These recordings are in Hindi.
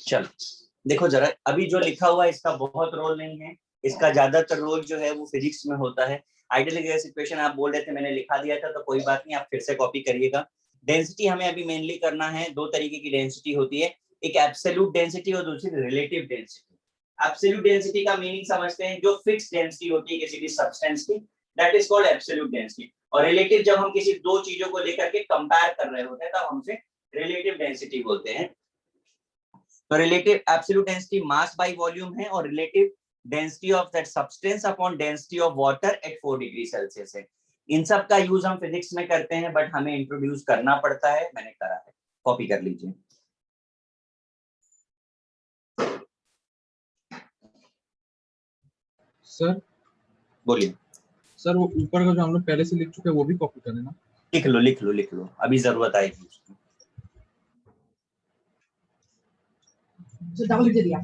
चलो देखो जरा, अभी जो लिखा हुआ है इसका बहुत रोल नहीं है, इसका ज्यादातर रोल जो है वो फिजिक्स में होता है। आइडियल सिचुएशन आप बोल रहे थे, मैंने लिखा दिया था, तो कोई बात नहीं, आप फिर से कॉपी करिएगा। डेंसिटी हमें अभी मेनली करना है, दो तरीके की डेंसिटी होती है, एक एब्सोल्यूट डेंसिटी और दूसरी रिलेटिव डेंसिटी। एब्सोल्यूट डेंसिटी का मीनिंग समझते हैं, जो फिक्स डेंसिटी होती है किसी भी सब्सटेंस की, that is called absolute density. और रिलेटिव जब हम किसी दो चीजों को लेकर के कंपेयर कर रहे होते हैं तब हमसे रिलेटिव डेंसिटी बोलते हैं। तो relative absolute density mass by volume है, और relative density of that substance upon density of water at 4 degree Celsius है। इन सब का यूज हम फिजिक्स में करते हैं, बट हमें इंट्रोड्यूस करना पड़ता है, मैंने करा है, कॉपी कर लीजिए। सर बोलिए सर, वो ऊपर का जो हम लोग पहले से लिख चुके हैं वो भी कॉपी करें ना? लिख लो लिख लो लिख लो, अभी जरूरत आएगी उसकी। डबल लिख दिया।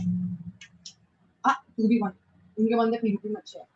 तू भी वन, इनके बंदे पीवीपी में अच्छे हैं।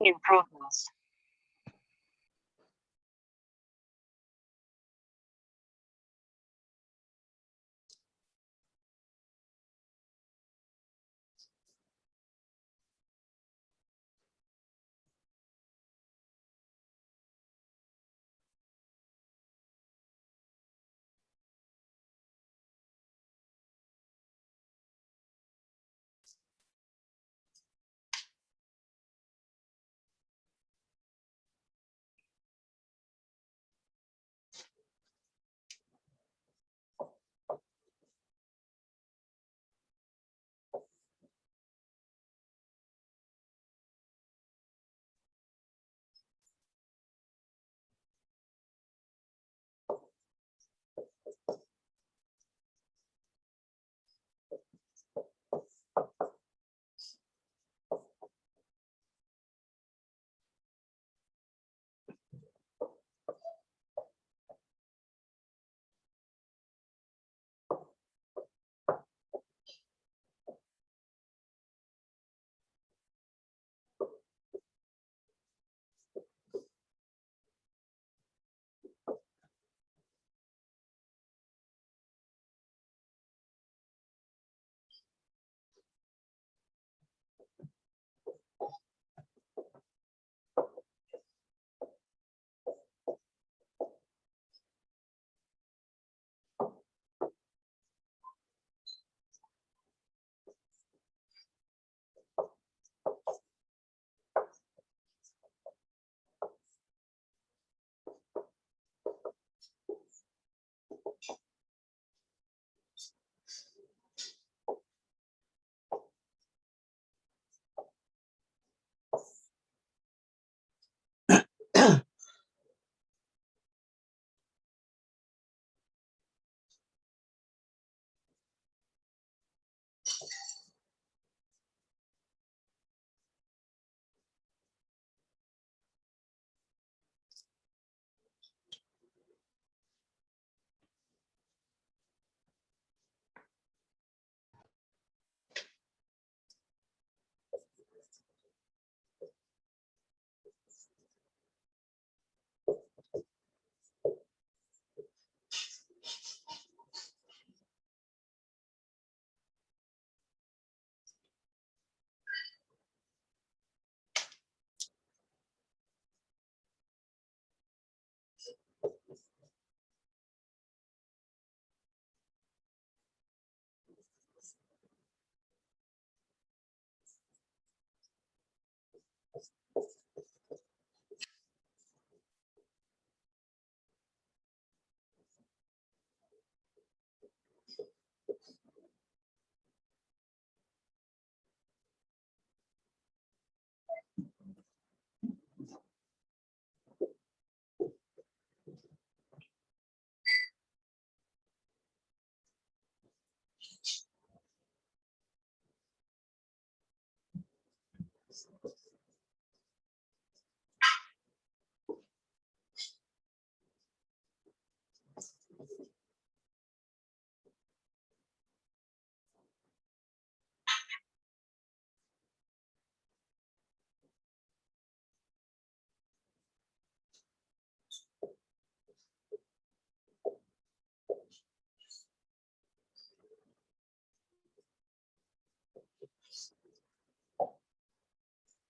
Improvements.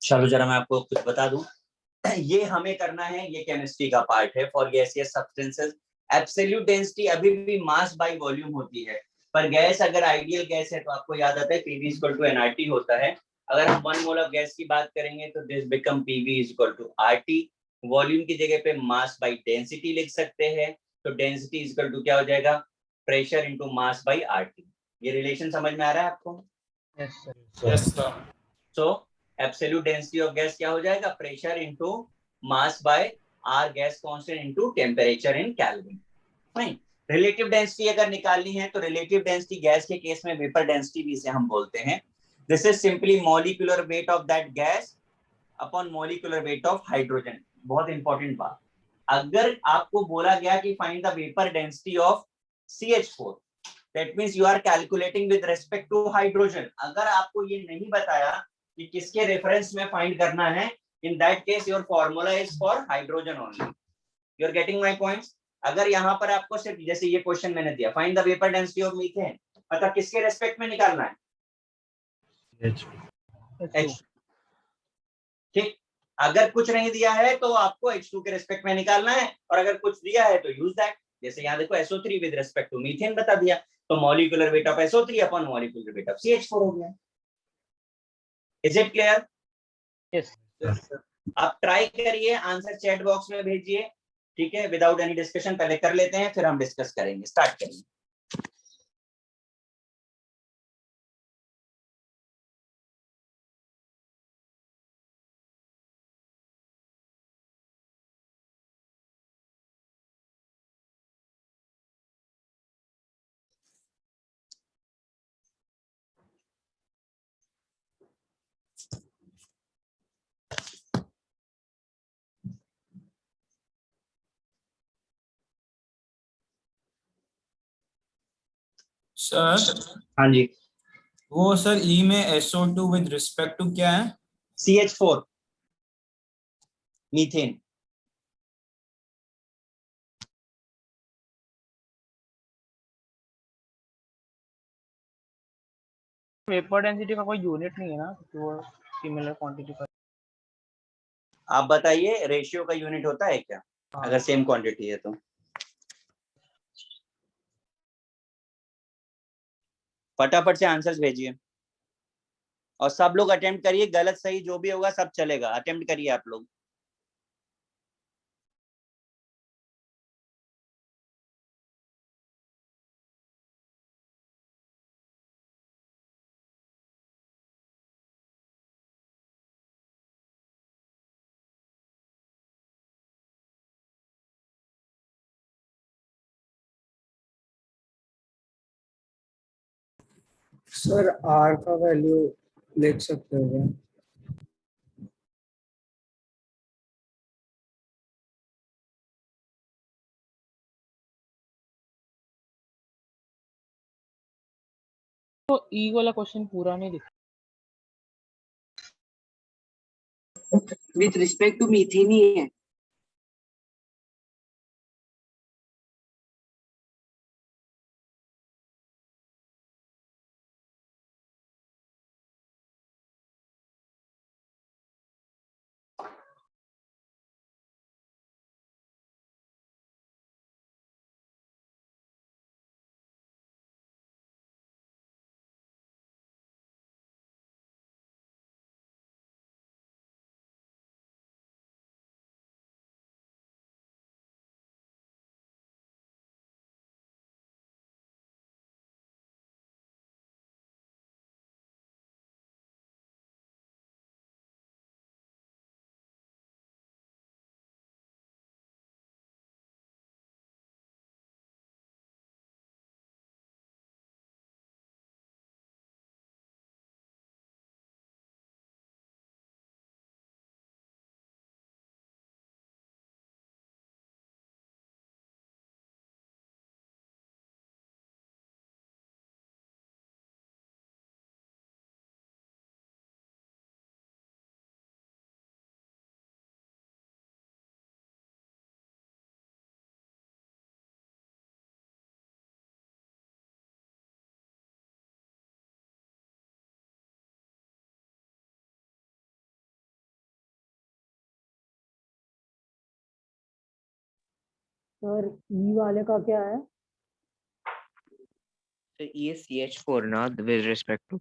चलो जरा मैं आपको कुछ बता दूं। ये हमें करना है, ये केमिस्ट्री का पार्ट है for gaseous substances. Absolute density अभी भी मास बाय वॉल्यूम होती है, पर गैस अगर आइडियल गैस है तो आपको याद आता है पीवी इक्वल टू एनआरटी होता है। अगर हम 1 मोल ऑफ गैस की बात करेंगे तो this become PV equal to RT. Volume की जगह पे मास बाय डेंसिटी लिख सकते हैं, तो डेंसिटी इक्वल टू क्या हो जाएगा, pressure into mass by RT. ये रिलेशन समझ में आ रहा है आपको? Yes sir. So absolute density of gas क्या हो जाएगा, pressure into mass by R gas constant into temperature in Kelvin. Fine. Relative density अगर निकालनी है तो रिलेटिव डेंसिटी गैस के केस में वेपर डेंसिटी भी इसे हम बोलते हैं। This is simply molecular weight of that gas upon molecular weight of hydrogen. बहुत इंपॉर्टेंट बात, अगर आपको बोला गया कि find the vapour density of CH4, that means you are calculating with respect to hydrogen. अगर आपको ये नहीं बताया कि किसके रेफरेंस में फाइंड करना है, in that case your formula is for hydrogen only. You are getting my points? अगर यहाँ पर आपको सिर्फ जैसे ये क्वेश्चन मैंने दिया, find the vapour density of methane, मतलब किसके रेस्पेक्ट में निकालना है, H2। ठीक, अगर कुछ नहीं दिया है तो आपको H2 के रेस्पेक्ट में निकालना है, और अगर कुछ दिया है तो यूज दैट। जैसे यहाँ देखो SO3 with respect to methane बता दिया, तो molecular weight of SO3 upon molecular weight of CH4 हो गया। Is it clear? यस। आप ट्राई करिए, आंसर चैट बॉक्स में भेजिए। ठीक है, विदाउट एनी डिस्कशन पहले कर लेते हैं, फिर हम डिस्कस करेंगे। स्टार्ट करिए। सर हाँ जी, वो सर ई में SO2 विद रिस्पेक्ट टू क्या है? CH4 methane. वेपर डेंसिटी का कोई यूनिट नहीं है ना, तो वो सिमिलर क्वांटिटी का। आप बताइए, रेशियो का यूनिट होता है क्या अगर सेम क्वांटिटी है तो? फटाफट से आंसर्स भेजिए, और सब लोग अटेम्प्ट करिए, गलत सही जो भी होगा सब चलेगा, अटेम्प्ट करिए आप लोग। सर आर का वैल्यू लिख सकते हो क्या? तो ई वाला क्वेश्चन पूरा नहीं दिखा। विथ रिस्पेक्ट टू मीथेन ही है। सर ई वाले का क्या है? So E is CH4 now with respect to.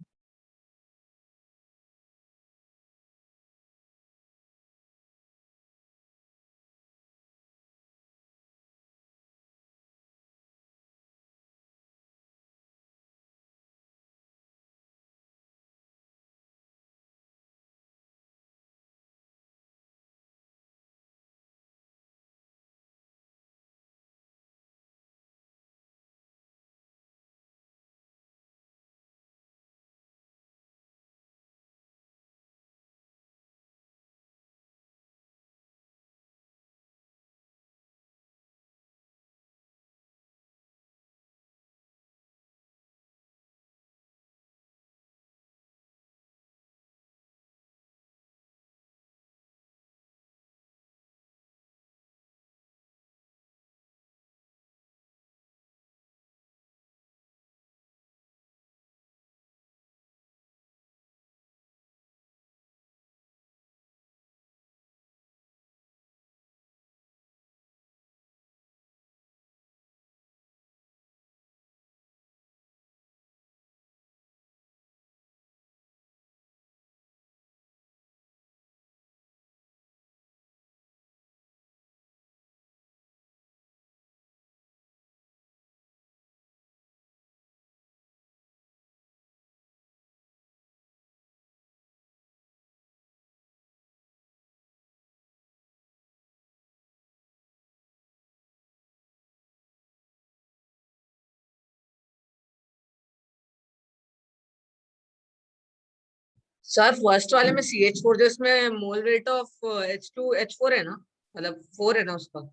Sir first वाले में CH4 जो इसमें मोल रेट ऑफ H2H4 है ना, मतलब 4 है ना उसका।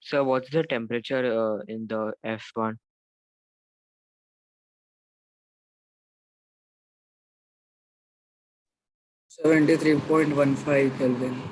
So what's the temperature in the F1? 73.15 Kelvin.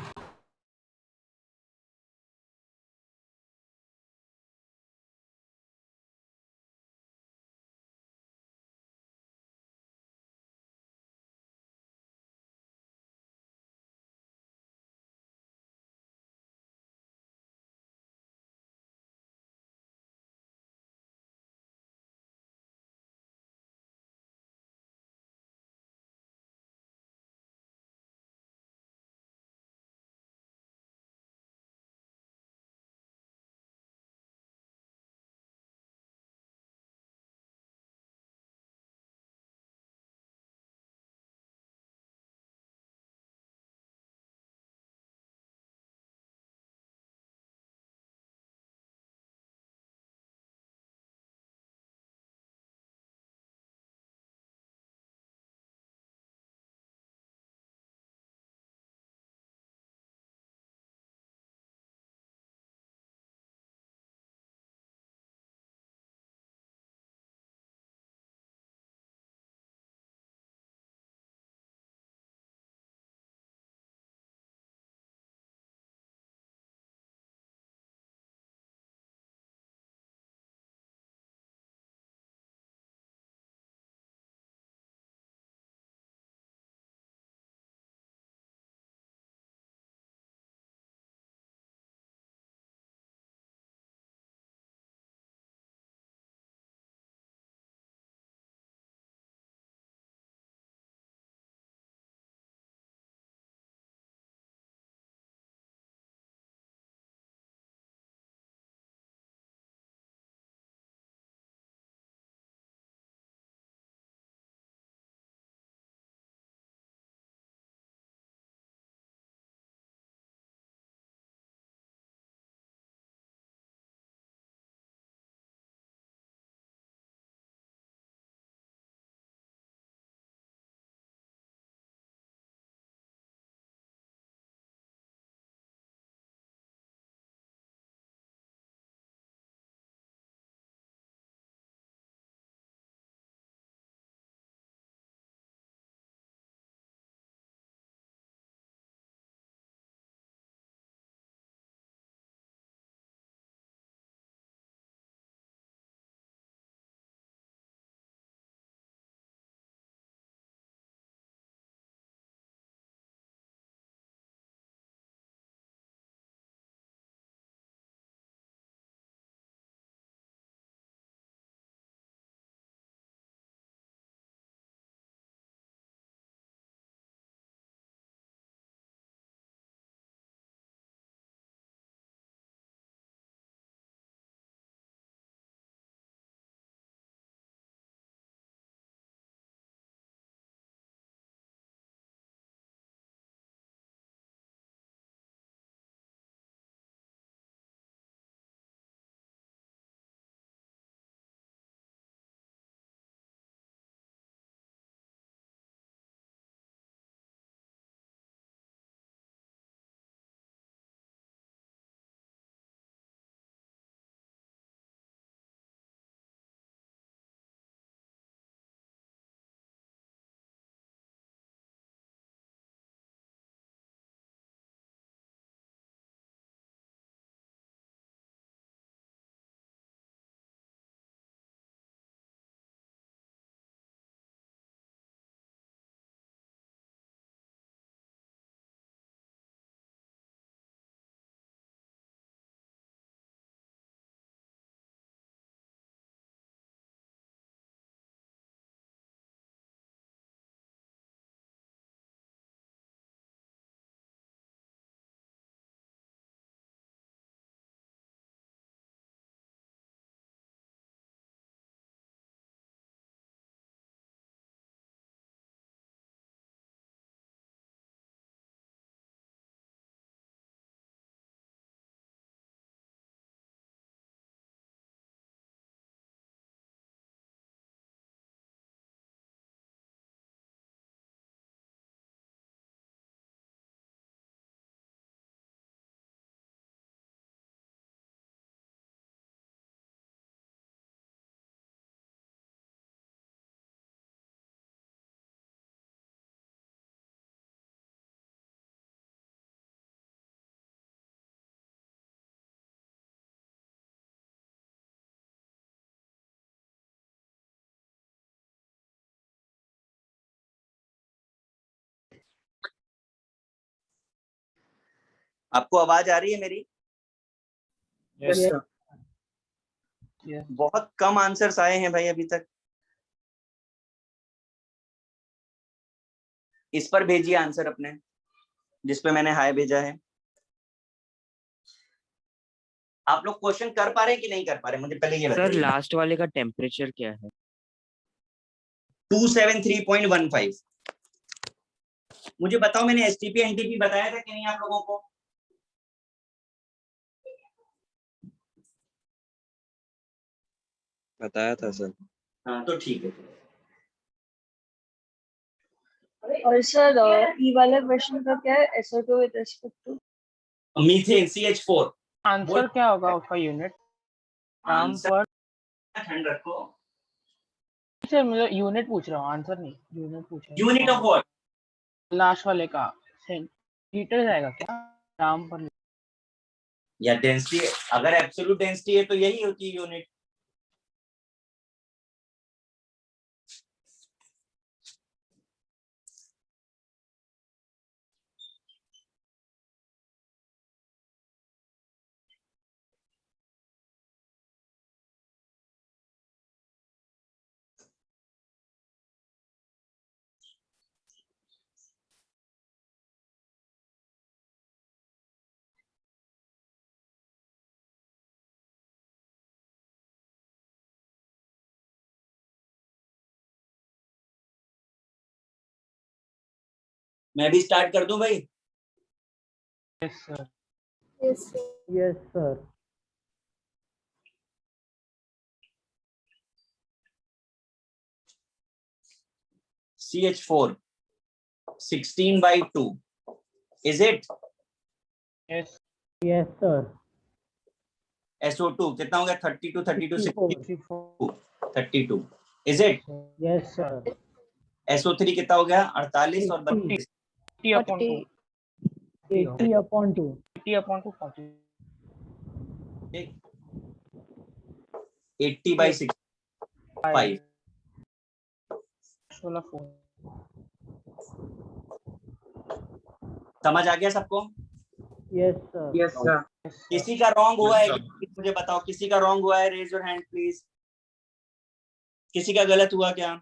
आपको आवाज आ रही है मेरी? Yes Yes, Yes. sir. Yes बहुत कम आंसर्स आए हैं भाई अभी तक। इस पर भेजिए आंसर अपने, जिस पे मैंने हाय भेजा है। आप लोग क्वेश्चन कर पा रहे हैं कि नहीं कर पा रहे, मुझे पहले ये सर बताइए। लास्ट वाले का टेम्परेचर क्या है? 273.15। मुझे बताओ, मैंने एसटीपी एनटीपी बताया था कि नहीं आप लोगों को? बताया था सर। हाँ तो ठीक है। और सर ई वाले क्वेश्चन का क्या है SO2 with respect to? Methane CH4। Answer क्या होगा उसका यूनिट ग्राम आंसर पर? ठंड रखो। सर मुझे यूनिट पूछ रहा हूँ, आंसर नहीं, यूनिट पूछ रहा हूँ। Unit of what? लास्ट वाले का लीटर जाएगा क्या ग्राम पर? या डेंसिटी, अगर एब्सोल्यूट डेंसिटी है तो यही होती है यूनिट। मैं भी स्टार्ट कर दूं भाई? Yes sir. Yes, sir. CH4 16/2, is it? Yes Yes, sir. SO2 कितना हो गया? 32 32 64. 32, is it? Yes, sir. SO3 कितना हो गया? 48 और 80. 32। 80/2 80/2. 80/2 40 80/65। वाला 4। समझ आ गया सबको? Yes, sir. Yes, sir. किसी का रॉन्ग हुआ है कि मुझे बताओ, किसी का रॉन्ग हुआ है? Raise your hand please. किसी का गलत हुआ क्या?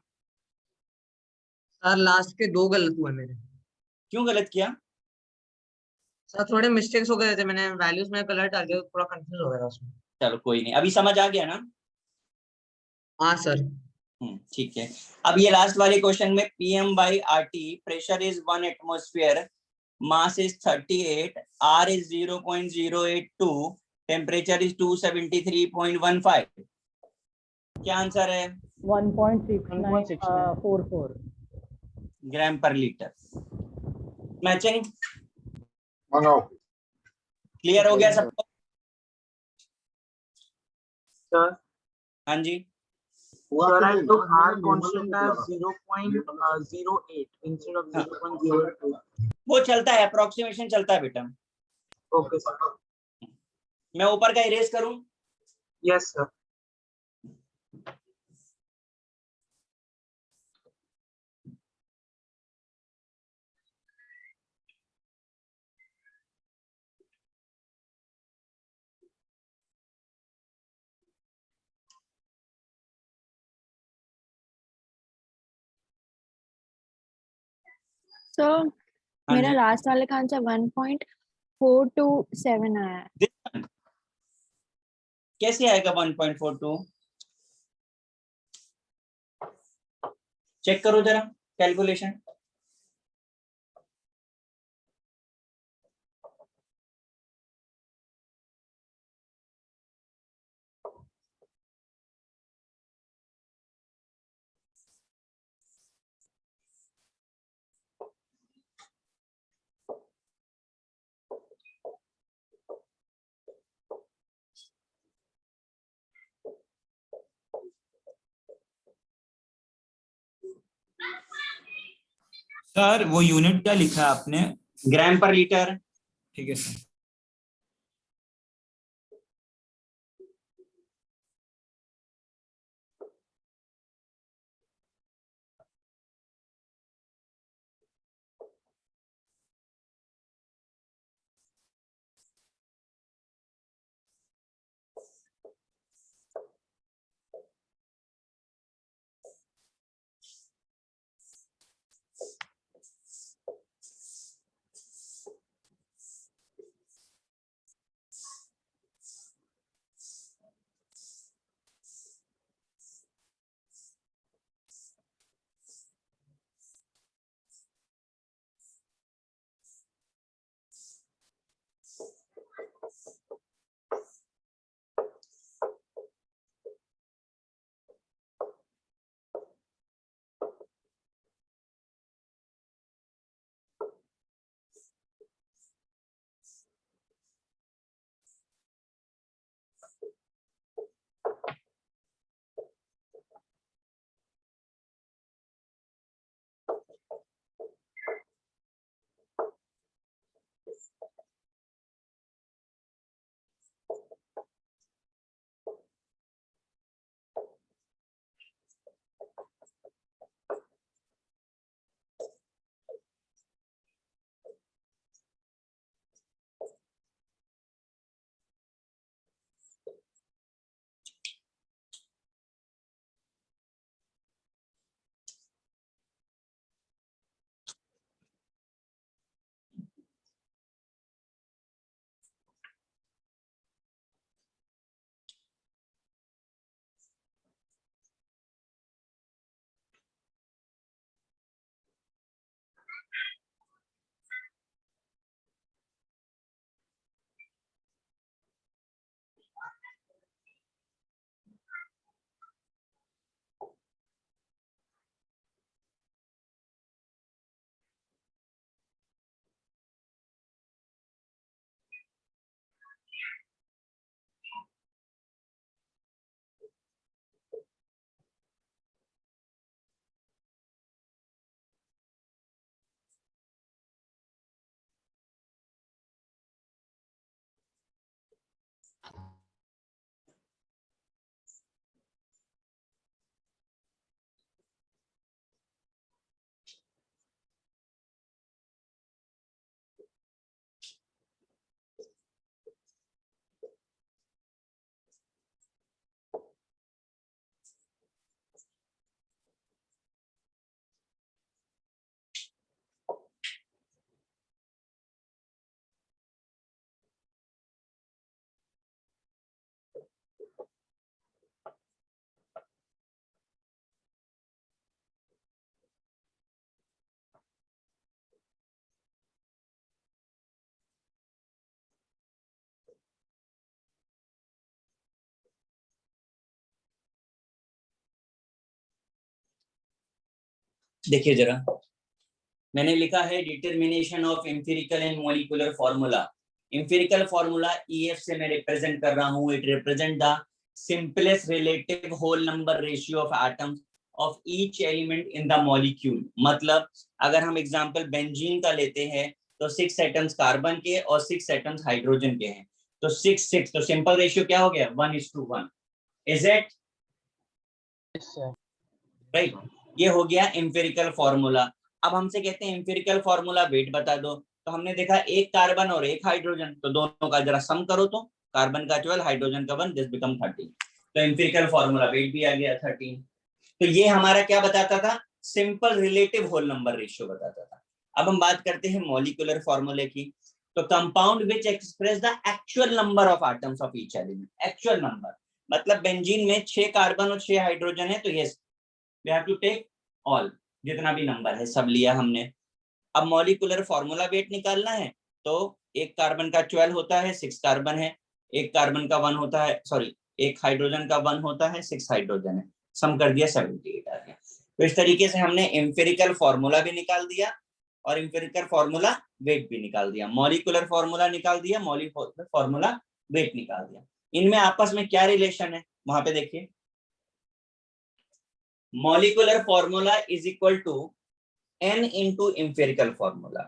सर लास्ट के 2 गलत हुए मेरे। क्यों गलत किया? सर थोड़े मिस्टेक्स हो गए थे, मैंने वैल्यूज में कलर डाल दिया, थोड़ा कंफ्यूज हो गया था उसमें। चलो कोई नहीं, अभी समझ आ गया ना? हाँ सर। ठीक है। अब ये लास्ट वाले क्वेश्चन में PM/RT, pressure is 1 atmosphere, mass is 38, R is 0.082, temperature is 273.15। क्या आंसर है? 1.6944. ग्राम पर लीटर। मैचिंग क्लियर हो गया सबको? Sir, हाँ जी। sir, I took R constant as 0.08 instead of 0.02. वो चलता है, अप्रोक्सीमेशन चलता है बेटा। Okay, sir. मैं ऊपर का इरेज करूं? Yes, sir. सर हाँ मेरा जी। लास्ट वाले का आंसर 1.427 आया है। कैसे आएगा 1.42? चेक करो जरा कैलकुलेशन। सर वो यूनिट क्या लिखा है आपने? ग्राम पर लीटर। ठीक है सर। देखिए जरा, मैंने लिखा है determination of empirical and molecular formula. Empirical formula EF से मैं रिप्रेजेंट कर रहा हूँ। It represent the simplest relative whole number ratio of atoms of each element in the molecule. मतलब अगर हम एग्जांपल बेंजीन का लेते हैं तो 6 एटम्स कार्बन के और 6 एटम्स हाइड्रोजन के हैं, तो 6 तो सिंपल रेशियो क्या हो गया, 1:1। Is it right? ये हो गया एम्पिरिकल फॉर्मूला। अब हमसे कहते हैं एम्पिरिकल फॉर्मूला वेट बता दो, तो हमने देखा एक कार्बन और एक हाइड्रोजन, तो दोनों का जरा सम करो, तो कार्बन का 12, हाइड्रोजन का 1, दिस बिकम 13। तो एम्पिरिकल फॉर्मूला वेट भी आ गया 13। तो ये हमारा क्या बताता था, simple relative whole number ratio बताता था। अब हम बात करते हैं मॉलिक्यूलर फॉर्मूले की। तो compound which express the actual number of atoms of each element. Actual number मतलब बेंजीन में 6 कार्बन और 6 हाइड्रोजन है, तो ये we have to take all, जितना भी नंबर है सब लिया हमने। अब मॉलिक्यूलर फॉर्मूला वेट निकालना है, तो एक कार्बन का 12 होता है, 6 कार्बन है, एक कार्बन का 1 होता है, सॉरी एक हाइड्रोजन का 1 होता है, 6 हाइड्रोजन है, सम कर दिया 78 आ गया। तो इस तरीके से हमने एम्पिरिकल फॉर्मूला भी निकाल दिया और एम्पिरिकल फॉर्मूला वेट भी निकाल दिया। मॉलिक्यूलर फॉर्मूला निकाल दिया, मॉलिक्यूलर फॉर्मूला वेट निकाल दिया। इनमें आपस में क्या रिलेशन है वहां पे देखिए, molecular formula is equal to n into empirical formula.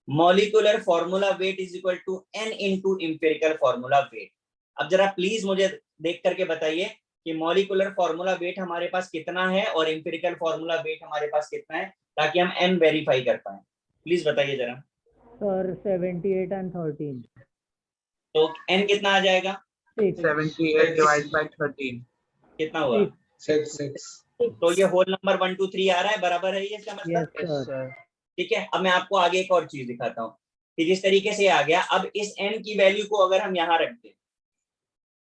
Molecular formula weight is equal to n into empirical formula weight. अब जरा प्लीज मुझे देख करके बताइए कि मॉलिक्यूलर फॉर्मूला वेट हमारे पास कितना है और एम्पिरिकल फॉर्मूला वेट हमारे पास कितना है, ताकि हम n वेरीफाई कर पाए। प्लीज बताइए जरा। Sir, 78 and 13. तो n कितना आ जाएगा, 6. 78 divided by 13. कितना हुआ, 6. तो ये होल नंबर 1 2 3 आ रहा है, बराबर है ये इसका मतलब। Yes, sir. ठीक है, अब मैं आपको आगे एक और चीज दिखाता हूँ कि जिस तरीके से आ गया, अब इस n की वैल्यू को अगर हम यहाँ रख दें,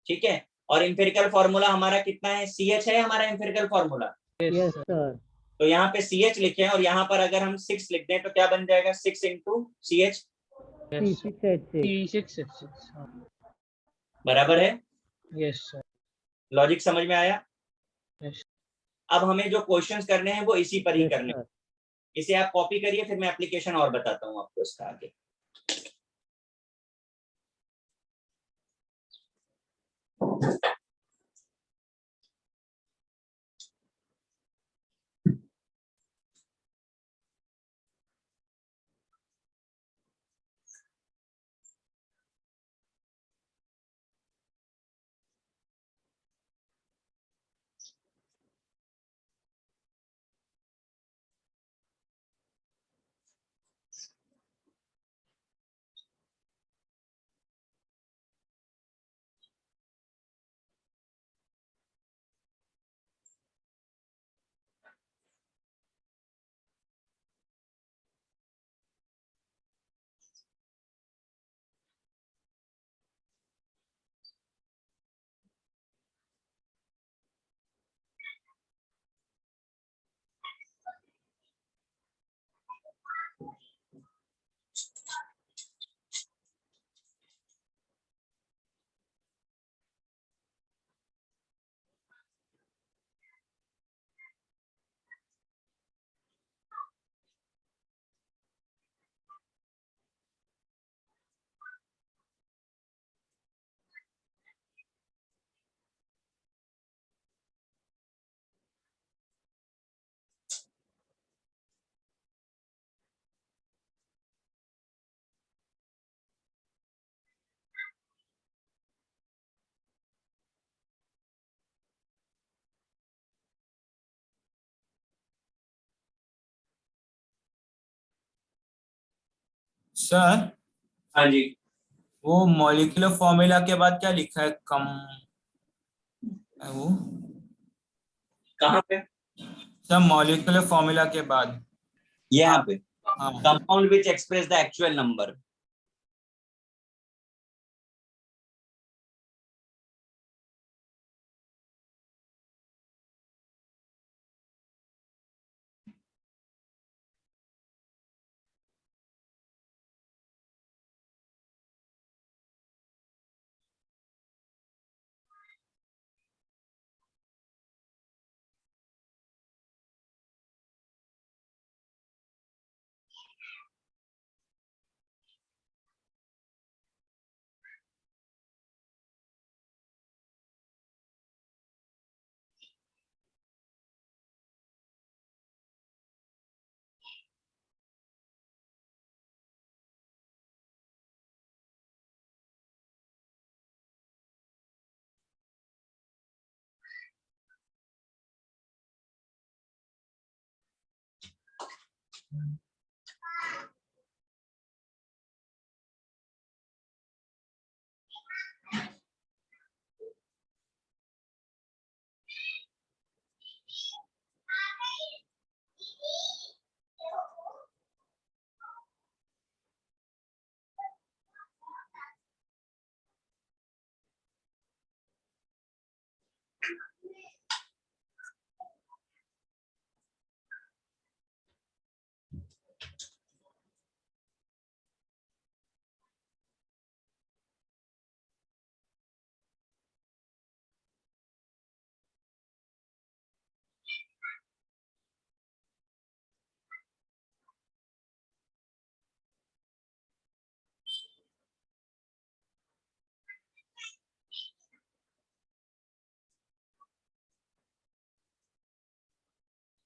ठीक है, और एम्पिरिकल फॉर्मूला हमारा कितना है, CH है हमारा एम्पिरिकल फॉर्मूला, Yes, sir. तो यहाँ पे CH लिखे हैं और यहाँ पर अगर हम 6 लिख दें तो क्या बन जाएगा, 6 into CH, C6H6. बराबर है। Yes, sir. लॉजिक समझ में आया? Yes. अब हमें जो क्वेश्चंस करने हैं वो इसी पर ही Yes, करने हैं। sir. इसे आप कॉपी करिए, फिर मैं एप्लीकेशन और बताता हूँ आपको इसका आगे। सर हाँ जी, वो मॉलिक्यूलर फॉर्मूला के बाद क्या लिखा है, कम वो कहाँ पे, सर मॉलिक्यूलर फॉर्मूला के बाद, यहाँ पे हाँ compound which express the actual number.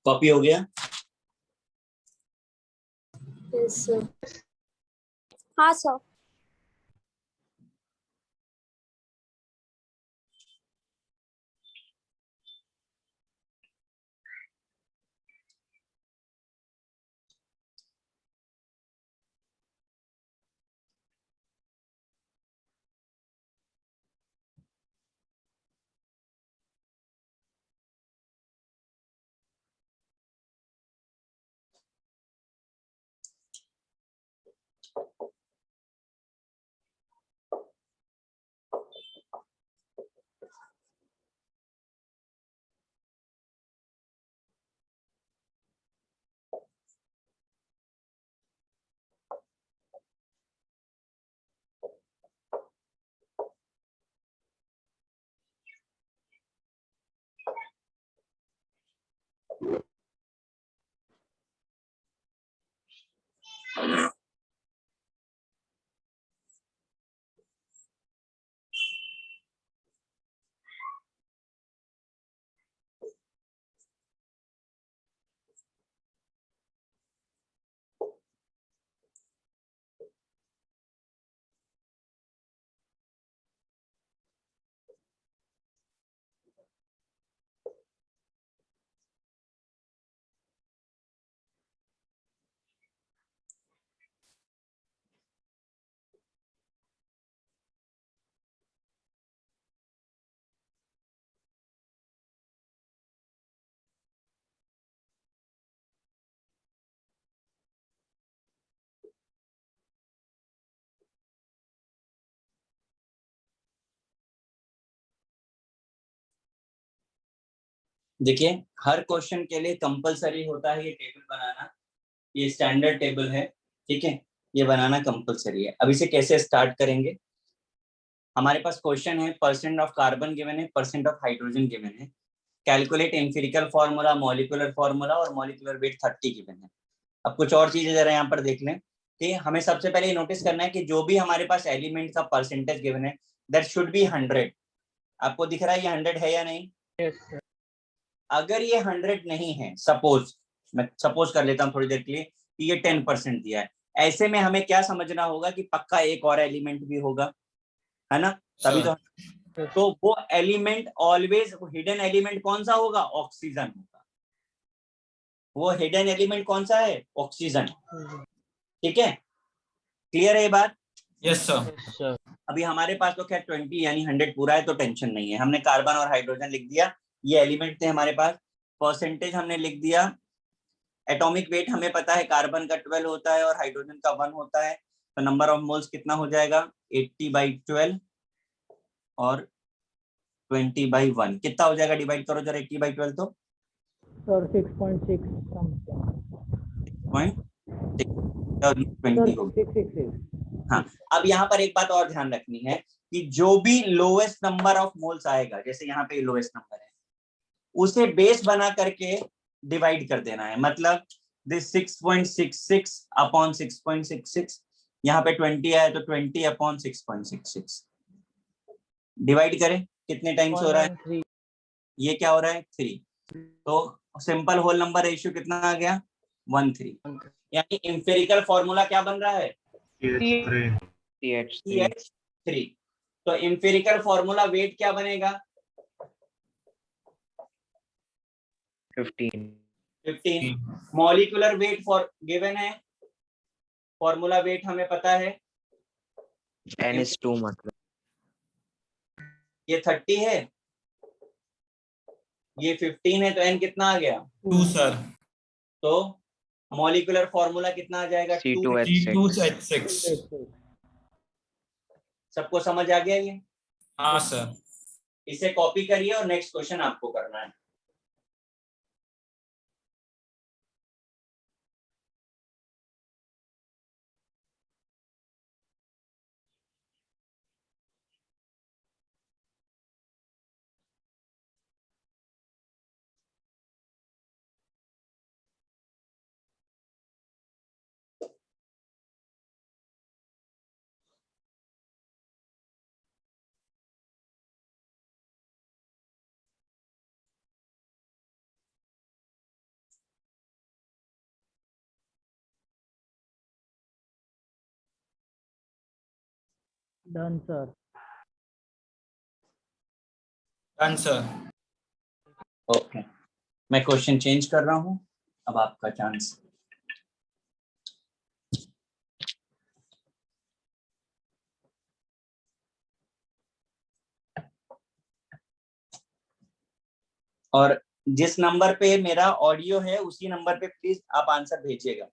Copy हो गया? Yes, sir. हाँ सर. देखिए, हर क्वेश्चन के लिए कंपलसरी होता है ये टेबल बनाना। ये स्टैंडर्ड टेबल है, ठीक है, ये बनाना कंपलसरी है। अब इसे कैसे स्टार्ट करेंगे? हमारे पास क्वेश्चन है, परसेंट ऑफ कार्बन गिवन है, परसेंट ऑफ हाइड्रोजन गिवन है, calculate empirical formula, molecular formula और मॉलिक्यूलर वेट 30 गिवन है। अब कुछ और चीजें जरा यहाँ पर देख लें कि हमें सबसे पहले ये नोटिस करना है कि जो भी हमारे पास एलिमेंट का परसेंटेज गिवन है दैट शुड बी 100। आपको दिख रहा है ये 100 है या नहीं? Yes, sir. अगर ये 100 नहीं है, सपोज मैं सपोज कर लेता हूँ थोड़ी देर के लिए कि ये 10% दिया है, ऐसे में हमें क्या समझना होगा कि पक्का एक और एलिमेंट भी होगा, है ना? तभी तो वो एलिमेंट ऑलवेज हिडन एलिमेंट कौन सा होगा? ऑक्सीजन होगा। वो हिडन एलिमेंट कौन सा है? ऑक्सीजन। ठीक है, क्लियर है ये बात? Yes sir. Yes, sir. अभी हमारे पास तो खैर 20 यानी 100 पूरा है तो टेंशन नहीं है। हमने कार्बन और हाइड्रोजन लिख दिया, ये एलिमेंट थे हमारे पास। परसेंटेज हमने लिख दिया। एटॉमिक वेट हमें पता है, कार्बन का 12 होता है और हाइड्रोजन का 1 होता है, तो नंबर ऑफ मोल्स कितना हो जाएगा? 80/12 और 20/1 कितना हो जाएगा? डिवाइड करो जरा 80/12 तो सर 6.6 समथिंग. 20 हो गया। 666. हाँ, अब यहाँ पर एक बात और ध्यान रखनी है कि जो भी लोएस्ट नंबर ऑफ मोल्स आएगा, जैसे यहाँ पे लोएस्ट नंबर है, उसे बेस बना करके डिवाइड कर देना है। मतलब दिस 6.66 अपॉन 6.66, यहाँ पे 20 आया तो 20/6.66 डिवाइड करें, कितने टाइम्स हो रहा है? 113. ये क्या हो रहा है? 3। तो सिंपल होल नंबर रेशियो कितना आ गया? 1:3। यानी एम्पिरिकल फॉर्मूला क्या बन रहा है? CH3। तो एम्पिरिकल फॉर्मूला वेट क्या बनेगा? 15. 15 मॉलिक्यूलर वेट फॉर गिवन है, फॉर्मूला वेट हमें पता है, n/2 मतलब ये 30 है, ये 15 है, तो n कितना आ गया? 2 सर। तो मॉलिक्यूलर फॉर्मूला कितना आ जाएगा? 2। C2H6। सबको समझ आ गया ये? हाँ सर। इसे कॉपी करिए और नेक्स्ट क्वेश्चन आपको करना है। Done, sir. Done sir. Okay, मैं क्वेश्चन चेंज कर रहा हूं, अब आपका चांस। और जिस नंबर पे मेरा ऑडियो है उसी नंबर पे प्लीज आप आंसर भेजिएगा।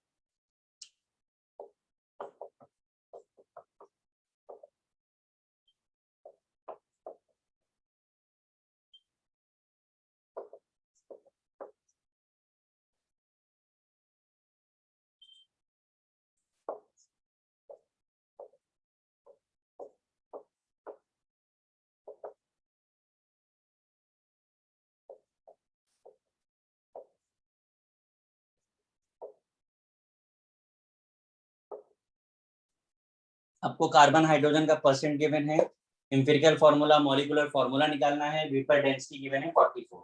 आपको कार्बन हाइड्रोजन का परसेंट गिवन है, एम्पिरिकल फार्मूला मॉलिक्यूलर फार्मूला निकालना है, वेपर डेंसिटी गिवन है 44।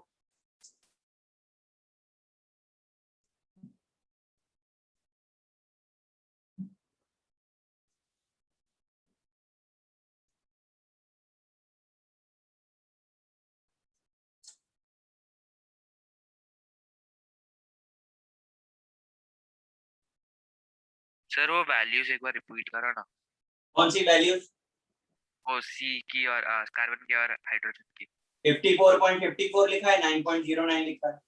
सर वो वैल्यूज एक बार रिपीट करो ना, कौन सी वैल्यूज? वो सी की और कार्बन की और हाइड्रोजन की। 54.54 लिखा है, 9.09 लिखा है।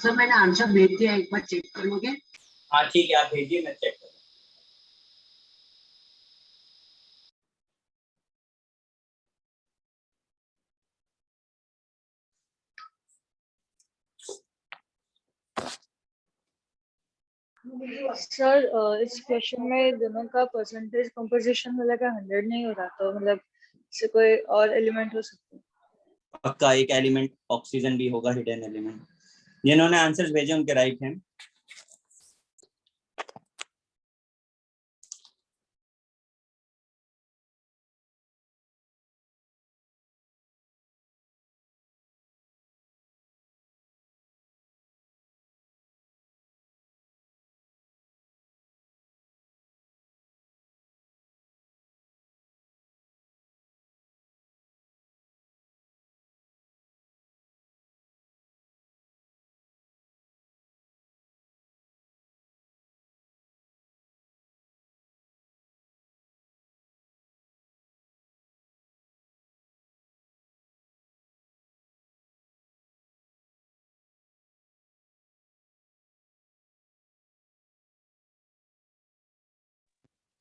सर मैंने आंसर भेज दिया, एक बार चेक कर लोगे? हाँ ठीक है, आप भेजिए, मैं चेक करूँ। सर इस क्वेश्चन में दोनों का परसेंटेज कंपोजिशन वाला का 100 नहीं हो रहा, तो मतलब इससे कोई और एलिमेंट हो सकता है? पक्का एक एलिमेंट ऑक्सीजन भी होगा, हिडन एलिमेंट। जिन्होंने आंसर्स भेजे उनके राइट हैं।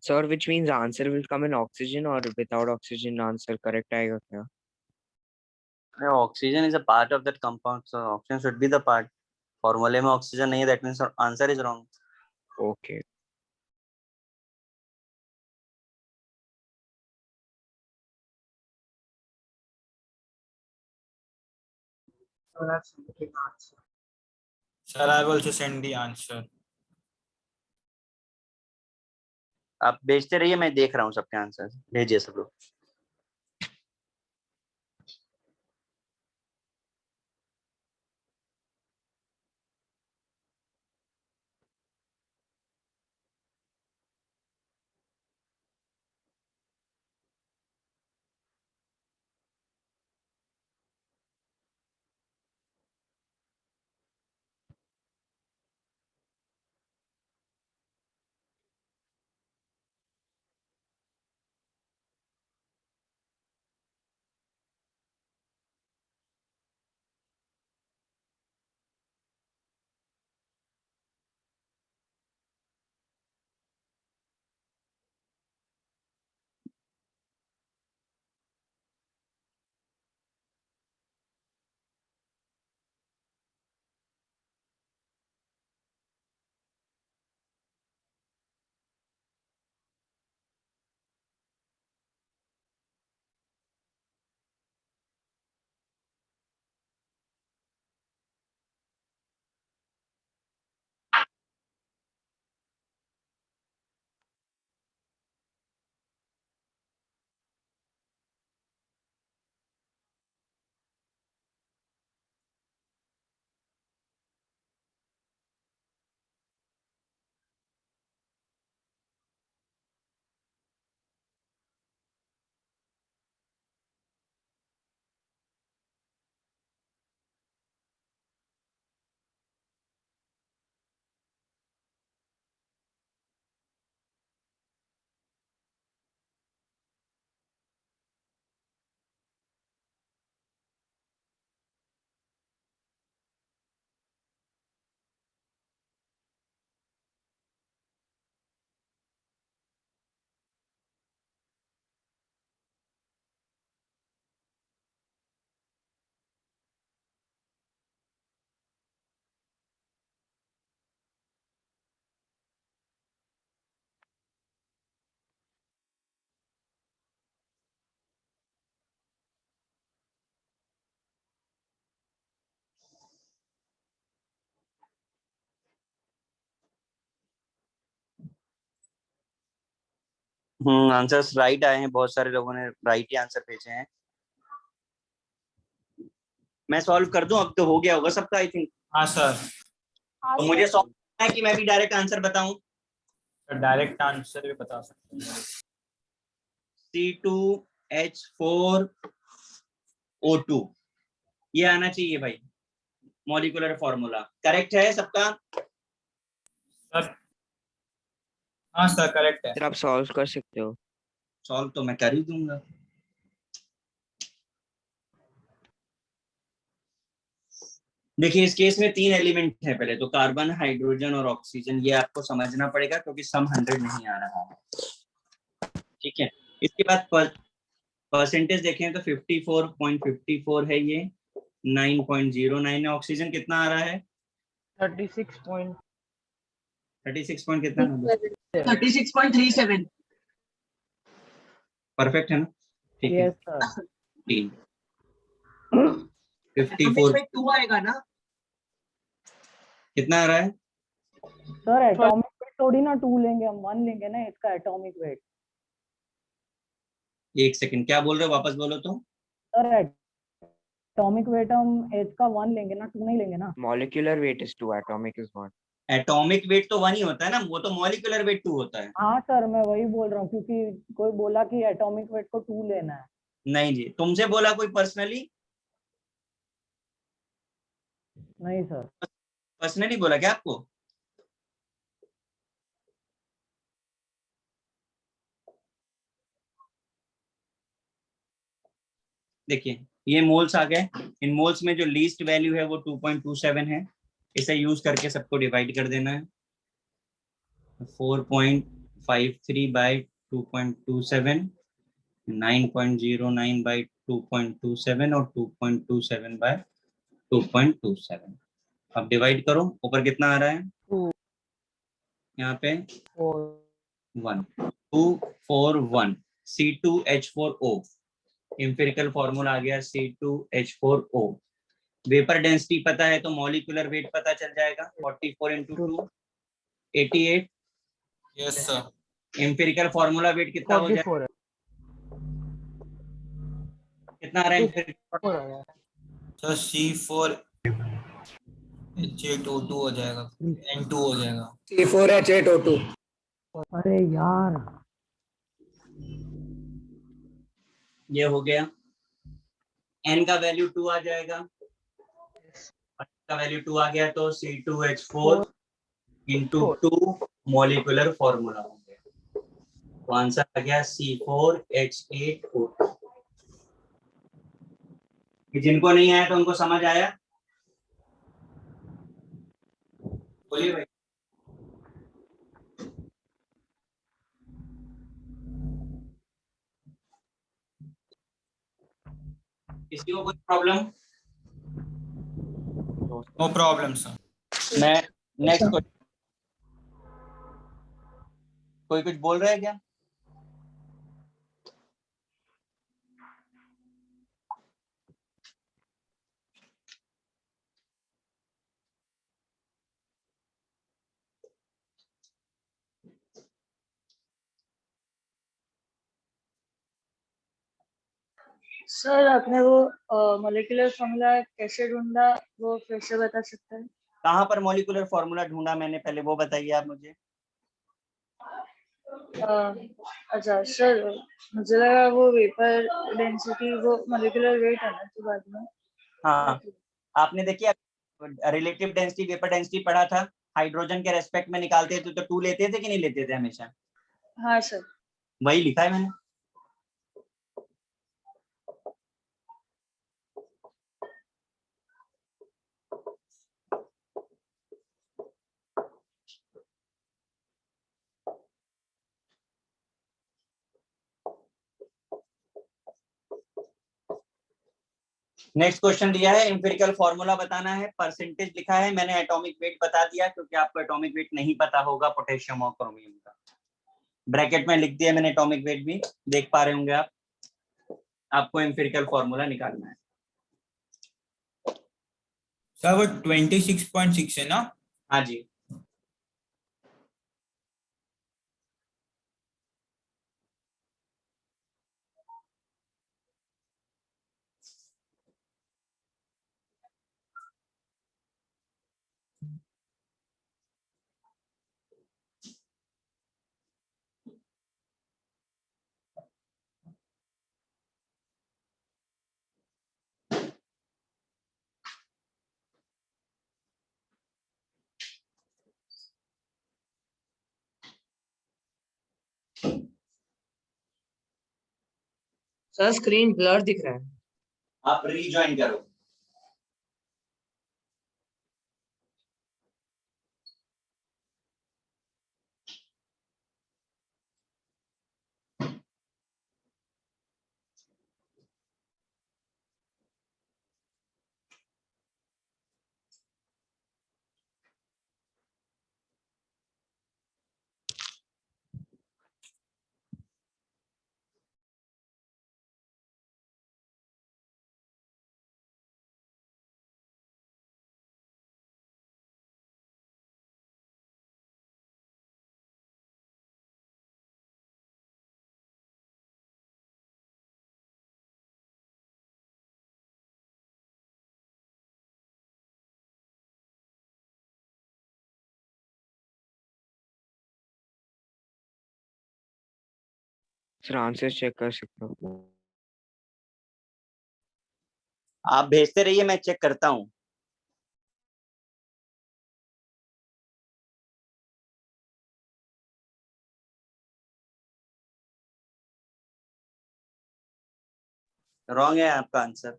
Sir, which means answer will come in oxygen or without oxygen answer correct आएगा क्या? Oxygen is a part of that compound, so oxygen should be the part. फॉर्मूले में ऑक्सीजन नहीं है, that means answer is wrong. Okay. So that's the answer. Sir, I will also send the answer. आप भेजते रहिए, मैं देख रहा हूँ सबके आंसर, भेजिए सब लोग। आंसर्स राइट आए हैं, बहुत सारे लोगों ने राइट ही आंसर भेजे हैं। मैं सॉल्व कर दूं, अब तो हो गया होगा सबका आई थिंक। हाँ सर। तो मुझे सॉल्व करना है कि मैं भी डायरेक्ट आंसर बताऊं? डायरेक्ट आंसर भी बता सकते हैं। C2H4O2 ये आना चाहिए भाई, मॉलिक्यूलर फॉर्मूला। करेक्ट है सबका? सर हाँ सर, करेक्ट है। सर आप सॉल्व कर सकते हो। सॉल्व तो मैं कर ही दूंगा। देखिए इस केस में 3 एलिमेंट है, पहले तो कार्बन, हाइड्रोजन और ऑक्सीजन, ये आपको समझना पड़ेगा क्योंकि सम 100 नहीं आ रहा है, ठीक है। इसके बाद परसेंटेज देखें तो 54.54 है, ये 9.09 है। ऑक्सीजन कितना आ रहा है? 36 पॉइंट 36 पॉइंट कितना? 36.37। परफेक्ट है ना? ठीक है। Yes sir. 3 54 2 आएगा ना? कितना आ रहा है? सर एटॉमिक वेट थोड़ी ना 2 लेंगे, हम 1 लेंगे ना इसका एटॉमिक वेट। एक सेकंड, क्या बोल रहे हो? वापस बोलो तो। सर एटॉमिक वेट हम एच का 1 लेंगे ना, 2 नहीं लेंगे ना। Molecular weight is 2, atomic is 1. Atomic weight तो 1 ही होता है ना, वो तो मॉलिक्यूलर वेट 2 होता है। हाँ सर मैं वही बोल रहा हूँ, क्योंकि कोई बोला कि एटॉमिक वेट को 2 लेना है। नहीं जी, तुमसे बोला कोई पर्सनली? नहीं सर। पर्सनली बोला क्या आपको? देखिए ये मोल्स आ गए, इन मोल्स में जो लीस्ट वैल्यू है वो 2.27 है, इसे यूज करके सबको डिवाइड कर देना है। 4.53 बाय 2.27, 9.09 बाय 2.27 और 2.27 बाय 2.27। अब डिवाइड करो, ऊपर कितना आ रहा है? 2 यहाँ पे 4 1 2 4 1 C2H4O, एम्पिरिकल फॉर्मूला आ गया C2H4O। वेपर डेंसिटी पता है तो मॉलिक्यूलर वेट पता चल जाएगा, 44 × 2 88। Yes sir. Empirical formula wait कितना हो जाएगा? 44 है, कितना आ रहा है एम्पिरिकल? 44 आ गया। सर C4 H8O2 हो जाएगा, N2 हो जाएगा। C4H8O2। अरे यार ये हो गया। N का वैल्यू 2 आ जाएगा, का वैल्यू 2 आ गया तो C2H4 × 2 मॉलिक्यूलर फॉर्मूला हो गया, तो आंसर आ गया C4H8O2। जिनको नहीं आया तो उनको समझ आया? बोलिए भाई। किसी को कोई प्रॉब्लम? No problem sir. मैं नेक्स्ट क्वेश्चन, कोई कुछ बोल रहा है क्या? सर आपने वो मॉलिक्यूलर फॉर्मूला कैसे ढूंढा, वो फिर से बता सकते हैं? कहाँ पर मॉलिक्यूलर फॉर्मूला ढूंढा मैंने, पहले वो बताइए आप मुझे। अच्छा सर, मुझे लगा वो वेपर डेंसिटी वो मॉलिक्यूलर वेट है ना, तो बाद में। हाँ, आपने देखिए रिलेटिव डेंसिटी, वेपर डेंसिटी पढ़ा था, हाइड्रोजन के रेस्पेक्ट में निकालते थे तो 2 लेते थे कि नहीं लेते थे हमेशा? हाँ सर। वही लिखा है मैंने। नेक्स्ट क्वेश्चन दिया है, एम्पिरिकल फॉर्मूला बताना है, परसेंटेज लिखा है, मैंने एटॉमिक वेट बता दिया क्योंकि आपको एटॉमिक वेट नहीं पता होगा पोटेशियम और क्रोमियम का। ब्रैकेट में लिख दिया मैंने एटॉमिक वेट भी, देख पा रहे होंगे आप। आपको एम्पिरिकल फॉर्मूला निकालना है। सर वो 26.6 है ना? हाँ जी। सर स्क्रीन ब्लर दिख रहा है। आप रीज्वाइन करो। सर आंसर चेक कर सकता हूँ। आप भेजते रहिए, मैं चेक करता हूँ। रॉन्ग है आपका आंसर।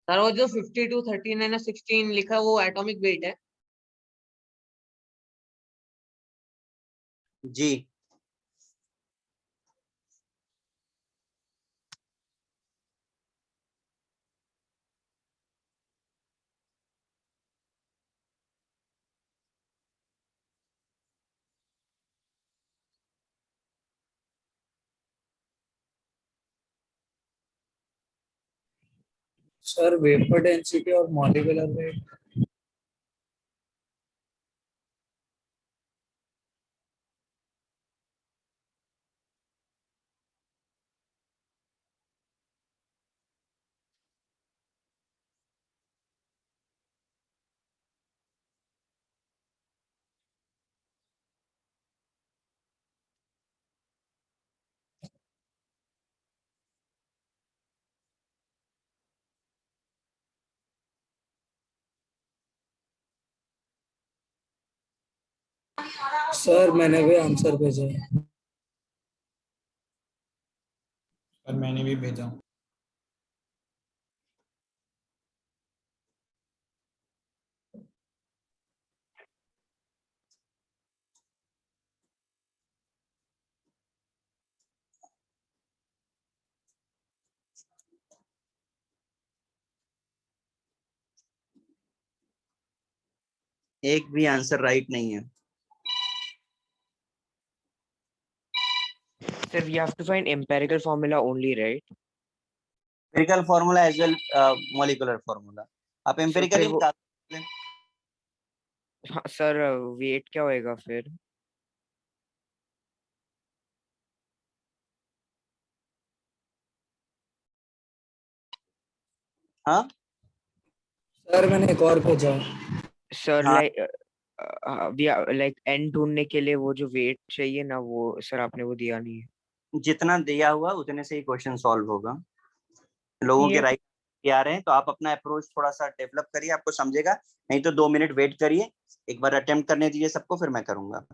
सर वो जो 52, 39 और 16 लिखा वो एटॉमिक वेट है। जी। सर वेपर डेंसिटी और मॉलिक्यूलर वेट। सर मैंने भी आंसर भेजा है। सर मैंने भी भेजा। एक भी आंसर राइट नहीं है। Sir, we have to find empirical formula only, right? Empirical formula as well molecular formula. आप एम्पिरिकली फिर वो- निकाल सकते हैं। हाँ सर, वेट क्या होएगा फिर? हाँ सर मैंने एक और भेजा। सर हाँ, लाइक एन ढूंढने के लिए वो जो वेट चाहिए ना, वो सर आपने वो दिया नहीं है। जितना दिया हुआ उतने से ही क्वेश्चन सॉल्व होगा। लोगों के ये राइट आ रहे हैं, तो आप अपना अप्रोच थोड़ा सा डेवलप करिए, आपको समझेगा। नहीं तो 2 मिनट वेट करिए, एक बार अटेम्प्ट करने दीजिए सबको, फिर मैं करूंगा।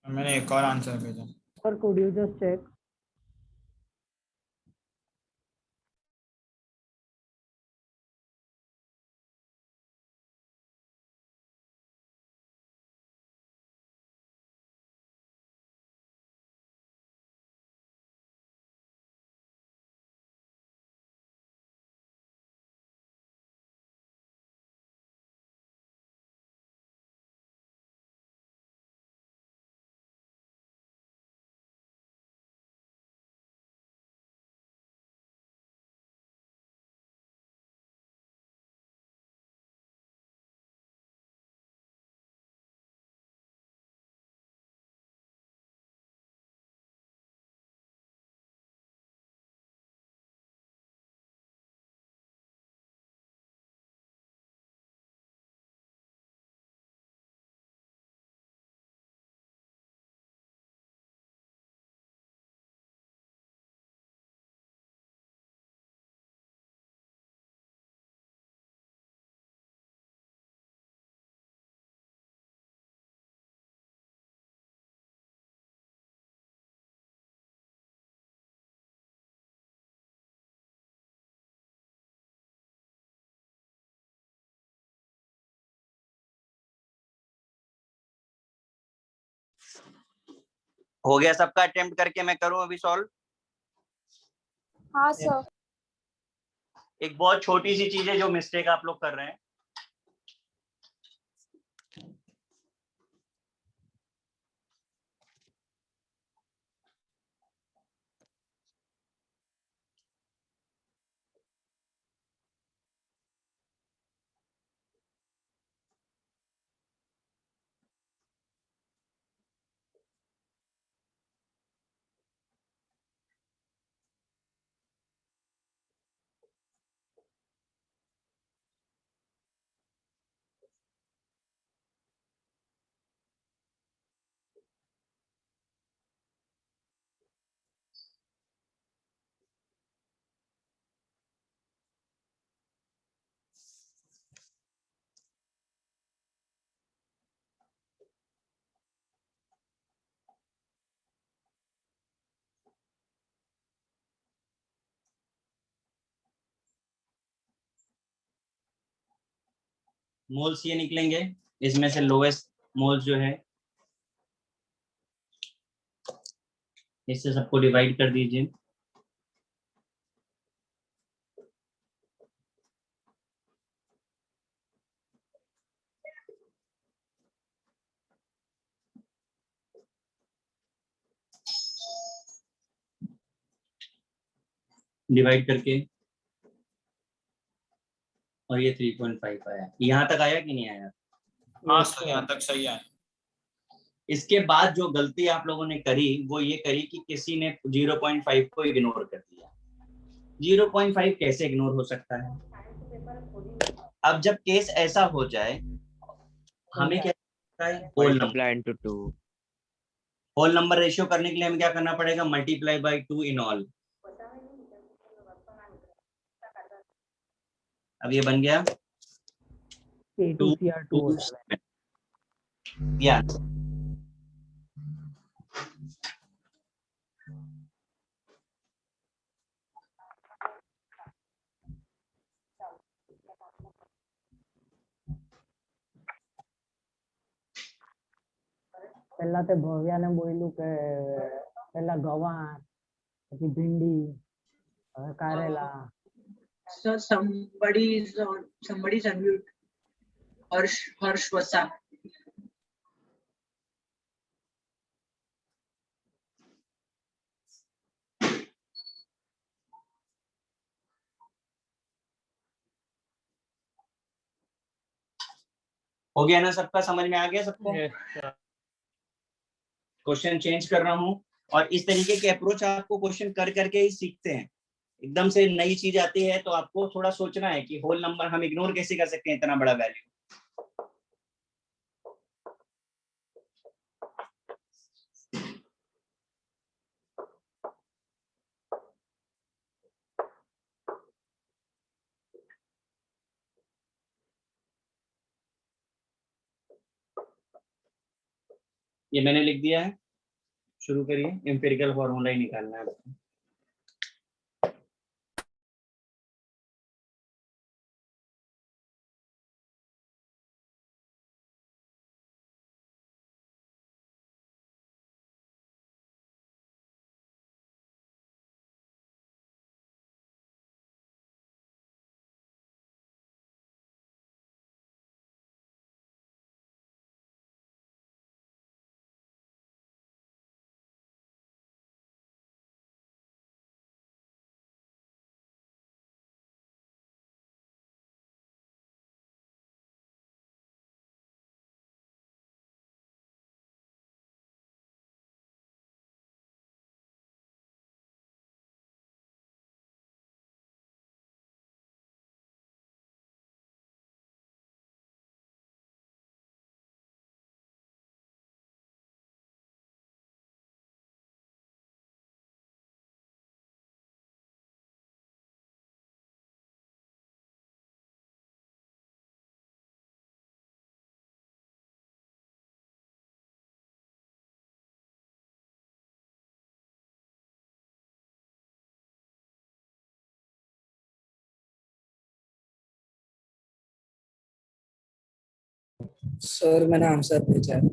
मैंने एक और आंसर भेजा। Sir, could you just check? हो गया सबका अटेम्प्ट करके मैं करूं अभी सॉल्व। हाँ सर। एक बहुत छोटी सी चीज है जो मिस्टेक आप लोग कर रहे हैं। मोल्स ये निकलेंगे, इसमें से लोएस्ट मोल्स जो है, इससे सबको डिवाइड कर दीजिए। डिवाइड करके, और ये 3.5 आया। यहाँ तक आया कि नहीं आया? हाँ सर, यहाँ तक सही है। इसके बाद जो गलती आप लोगों ने करी वो ये करी कि किसी ने 0.5 को इग्नोर कर दिया। 0.5 कैसे इग्नोर हो सकता है? अब जब केस ऐसा हो जाए, हमें क्या करना है? Whole number, multiply into 2। Whole number ratio करने के लिए हमें क्या करना पड़ेगा? Multiply by 2 in all. अब ये बन गया A2CR2 2 होता है। या પહેલા તે ભવ્યાને બોલ્યું કે પહેલા ગવાર, પછી ભીંડી, હવે કારેલા. Sir, somebody's unmute. Harsh Vasa. हो गया ना सबका? समझ में आ गया सबको? Yes, क्वेश्चन चेंज कर रहा हूँ, और इस तरीके के अप्रोच आपको क्वेश्चन कर करके ही सीखते हैं। एकदम से नई चीज आती है तो आपको थोड़ा सोचना है कि होल नंबर हम इग्नोर कैसे कर सकते हैं, इतना बड़ा वैल्यू। ये मैंने लिख दिया है, शुरू करिए। एम्पिरिकल फॉर्मूला ही निकालना है। सर मैंने आंसर भेजा है।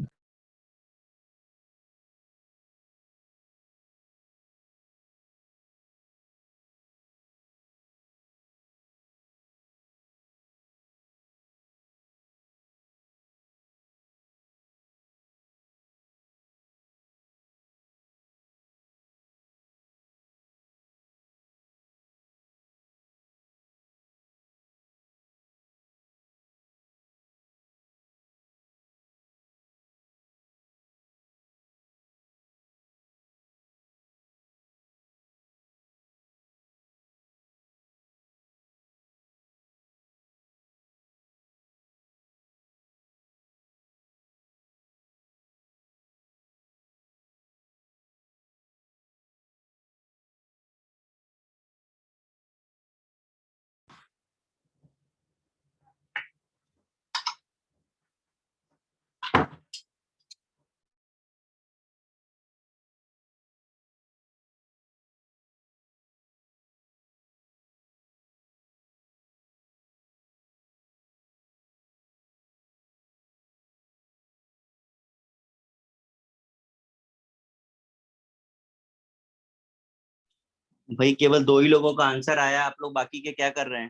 भाई केवल 2 ही लोगों का आंसर आया, आप लोग बाकी के क्या कर रहे हैं?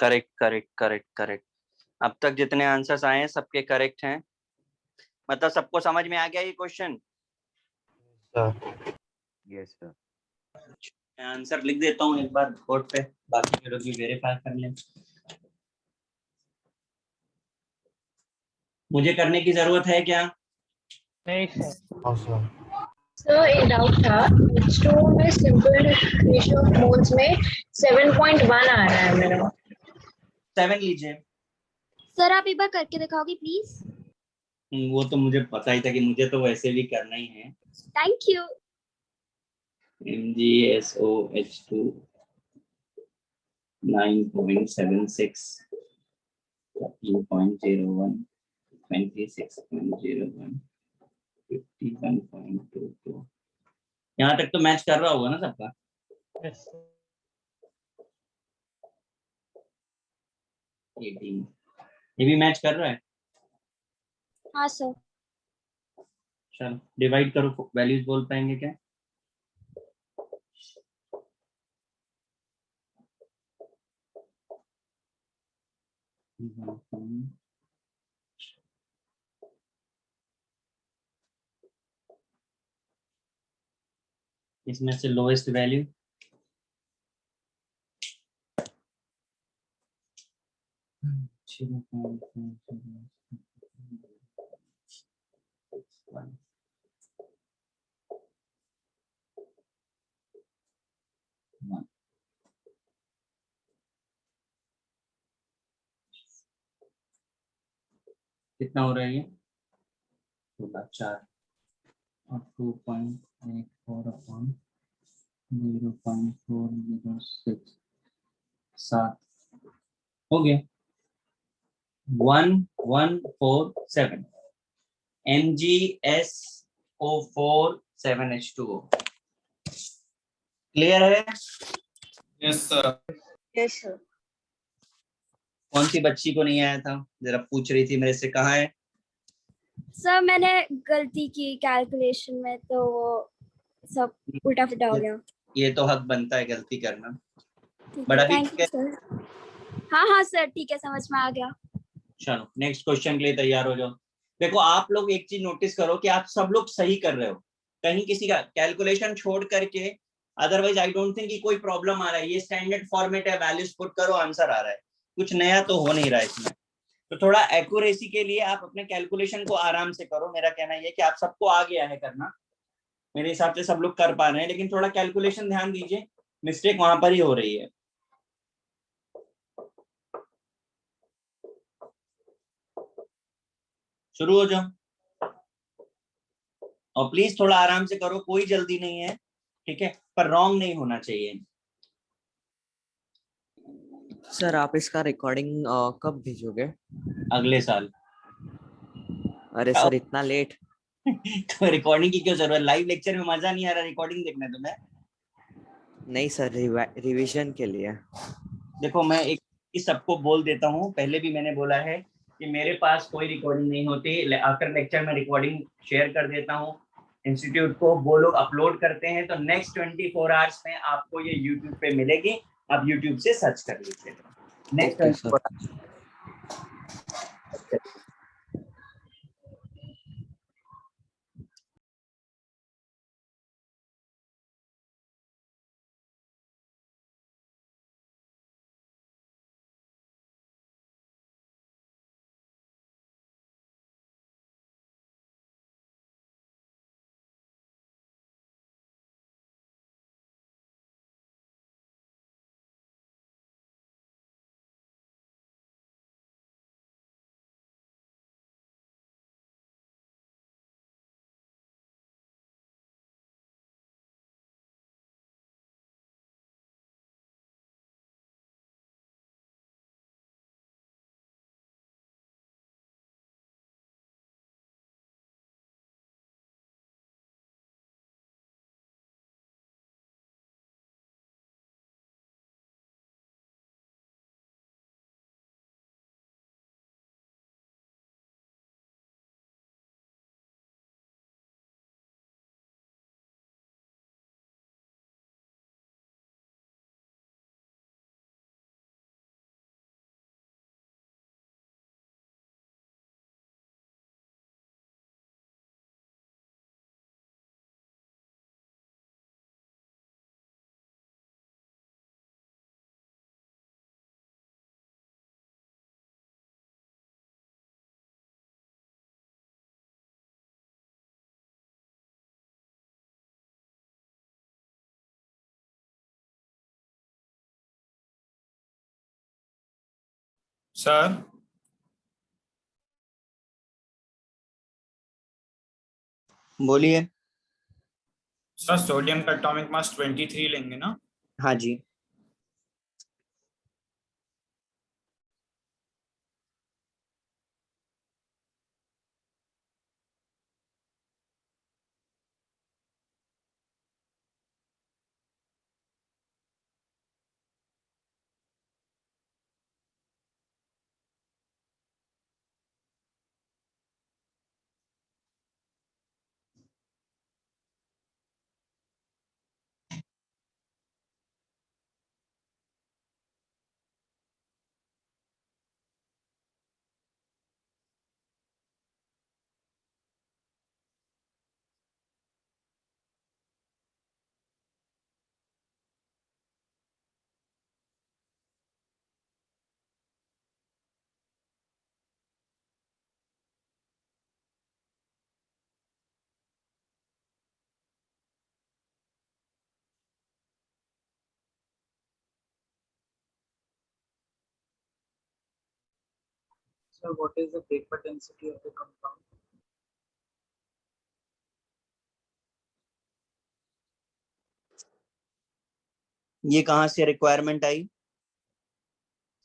Correct correct correct correct. अब तक जितने आंसर्स आए हैं सबके करेक्ट हैं। मतलब सबको समझ में आ गया ये क्वेश्चन? Yes sir. मैं आंसर लिख देता हूँ एक बार बोर्ड पे, बाकी के लोग भी वेरीफाई कर लें। मुझे करने की जरूरत है क्या? नहीं सर। सर एक डाउट था, H2 में सिंपल रेशियो ऑफ मोल्स में 7.1 आ रहा है मेरा। 7 लीजिए। सर आप एक बार करके दिखाओगे प्लीज? वो तो मुझे पता ही था कि मुझे तो वैसे भी करना ही है। Thank you. MgSOH2 9.76 13.01 26.01 51.22। यहाँ तक तो मैच कर रहा होगा ना सबका? Yes sir. 18 ये भी मैच कर रहा है। हाँ सर। चलो डिवाइड करो, वैल्यूज बोल पाएंगे क्या? इसमें से लोएस्ट वैल्यू कितना हो रहा है ये? 4 और 2.84 अपॉन 0.406 7 हो गया 1147 MgSO4 7H2O। क्लियर है? Yes sir. Yes sir. कौन सी बच्ची को नहीं आया था, जरा पूछ रही थी मेरे से, कहाँ है? सर मैंने गलती की कैलकुलेशन में, तो वो सब उल्टा पुल्टा हो गया। ये तो हक बनता है गलती करना। ठीक बट है, अभी थैंक ठीक यू है। सर। हाँ हाँ सर, ठीक है, समझ में आ गया। चलो नेक्स्ट क्वेश्चन के लिए तैयार हो जाओ। देखो आप लोग एक चीज नोटिस करो कि आप सब लोग सही कर रहे हो, कहीं किसी का कैलकुलेशन छोड़ करके। अदरवाइज आई डोंट थिंक कि कोई प्रॉब्लम आ रहा है। ये स्टैंडर्ड फॉर्मेट है, वैल्यूज पुट करो आंसर आ रहा है, कुछ नया तो हो नहीं रहा है इसमें। तो थोड़ा एक्यूरेसी के लिए आप अपने कैलकुलेशन को आराम से करो। मेरा कहना यह कि आप सबको आ गया है करना, मेरे हिसाब से सब लोग कर पा रहे हैं, लेकिन थोड़ा कैलकुलेशन ध्यान दीजिए, मिस्टेक वहां पर ही हो रही है। शुरू हो जाओ और प्लीज थोड़ा आराम से करो, कोई जल्दी नहीं है, ठीक है, पर रॉन्ग नहीं होना चाहिए। सर आप इसका रिकॉर्डिंग कब भेजोगे? अगले साल। अरे सर इतना लेट? तो रिकॉर्डिंग की क्यों जरूरत? लाइव लेक्चर में मजा नहीं आ रहा, रिकॉर्डिंग देखना है तुम्हें? नहीं सर, रिवीजन के लिए। देखो मैं एक चीज सबको बोल देता हूँ, पहले भी मैंने बोला है कि मेरे पास कोई रिकॉर्डिंग नहीं होती। आफ्टर लेक्चर में रिकॉर्डिंग शेयर कर देता हूँ इंस्टीट्यूट को, वो लोग अपलोड करते हैं, तो नेक्स्ट 24 आवर्स में आपको ये यूट्यूब पे मिलेगी। आप यूट्यूब से सर्च कर लीजिएगा next okay sir. 24 hours. Sir बोलिए। सर सोडियम का एटॉमिक मास 23 लेंगे ना? हाँ जी। So what is the paper density of the compound? ये कहाँ से रिक्वायरमेंट आई?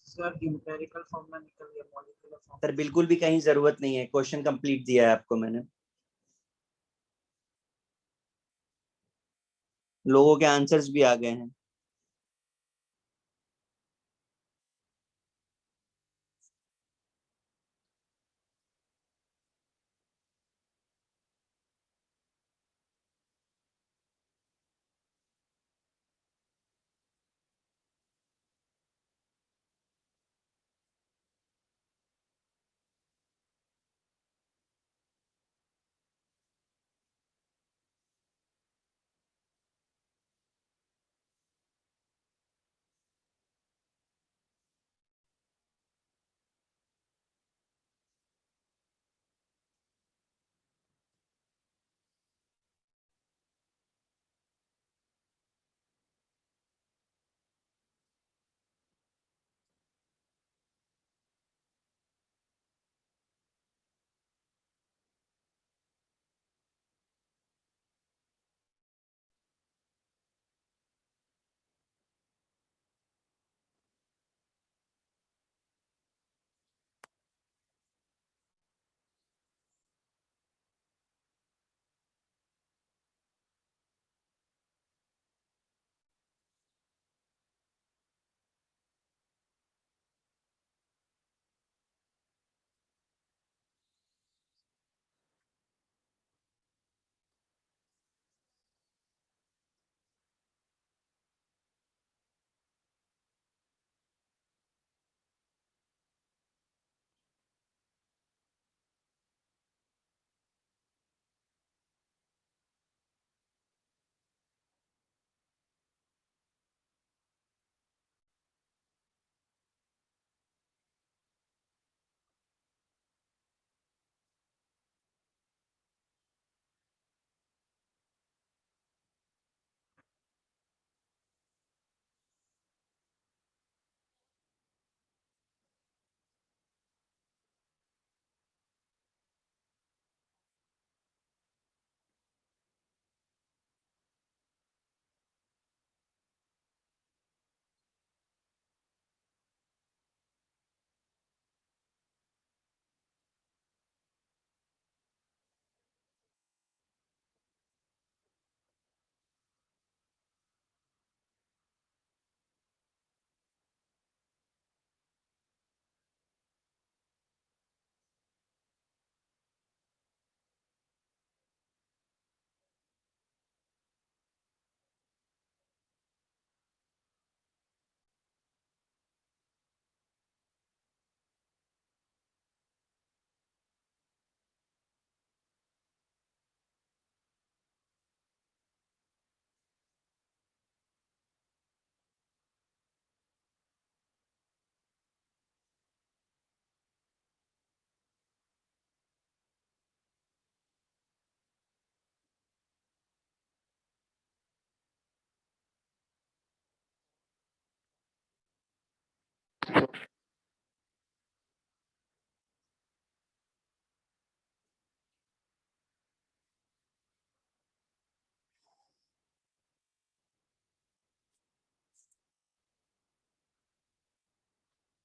सर empirical form में निकल गया, molecular form. सर बिल्कुल भी कहीं जरूरत नहीं है, क्वेश्चन कंप्लीट दिया है आपको मैंने। लोगों के आंसर्स भी आ गए हैं।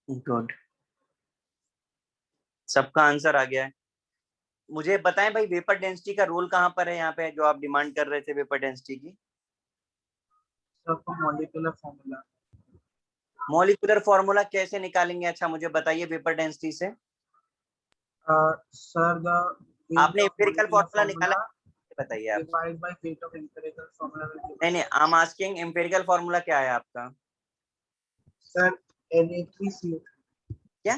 गुड, सबका आंसर आ गया है। मुझे बताएं भाई, वेपर डेंसिटी का रोल कहाँ पर है यहाँ पे, जो आप डिमांड कर रहे थे वेपर डेंसिटी की? सबका मॉलिक्यूलर फॉर्मूला। मॉलिक्यूलर फॉर्मूला कैसे निकालेंगे? अच्छा मुझे बताइए वेपर डेंसिटी से। सर द आपने एम्पिरिकल फॉर्मूला निकाला, बताइए आप। divided by weight of empirical formula will give नहीं नहीं, I am asking empirical formula क्या है आपका? sir Na3CO। क्या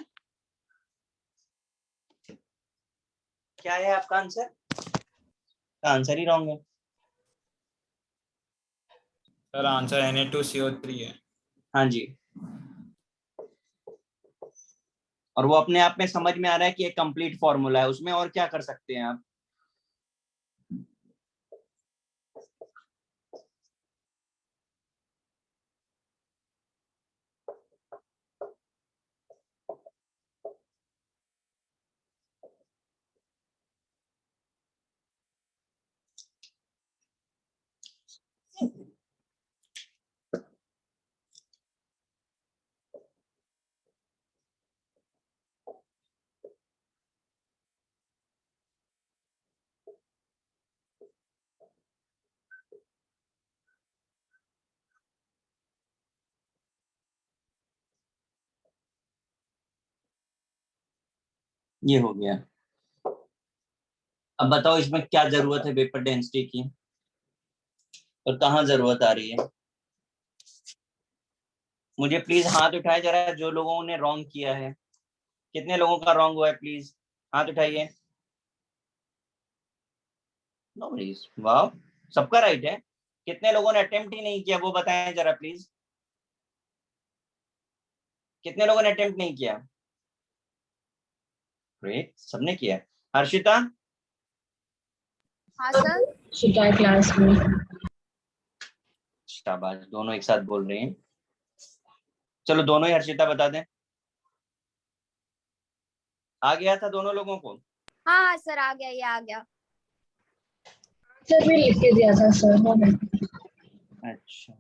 क्या है आपका आंसर? आंसर ही रॉन्ग है। सर आंसर Na2CO3 है। हाँ जी, और वो अपने आप में समझ में आ रहा है कि एक कंप्लीट फॉर्मूला है, उसमें और क्या कर सकते हैं आप? ये हो गया। अब बताओ इसमें क्या जरूरत है वेपर डेंसिटी की, और कहाँ जरूरत आ रही है? मुझे प्लीज हाथ उठाए जरा जो लोगों ने रॉन्ग किया है। कितने लोगों का रॉन्ग हुआ है, प्लीज हाथ उठाइए। नो वरीज, वाह, सबका राइट है। कितने लोगों ने अटेम्प्ट ही नहीं किया वो बताएं जरा प्लीज। कितने लोगों ने अटेम्प्ट नहीं किया? ग्रेट, सबने किया। हर्षिता? हाँ सर। शिकायत क्लास में। शाबाश, दोनों एक साथ बोल रहे हैं। चलो दोनों ही हर्षिता बता दें। आ गया था दोनों लोगों को? हाँ हाँ सर, आ गया, ये आ गया। सर भी लिख के दिया था सर, हो गया। अच्छा,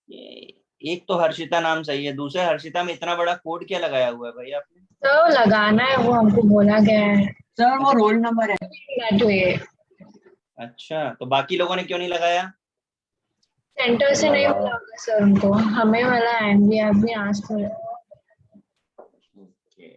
ये एक तो हर्षिता नाम सही है, दूसरे हर्षिता में इतना बड़ा कोड क्या लगाया हुआ है भाई आपने? तो लगाना है, वो हमको बोला गया है। सर वो रोल नंबर है। That way। अच्छा, तो बाकी लोगों ने क्यों नहीं लगाया? सेंटर से नहीं बोला होगा सर उनको, हमें वाला एनवीआर भी आज तो। ओके,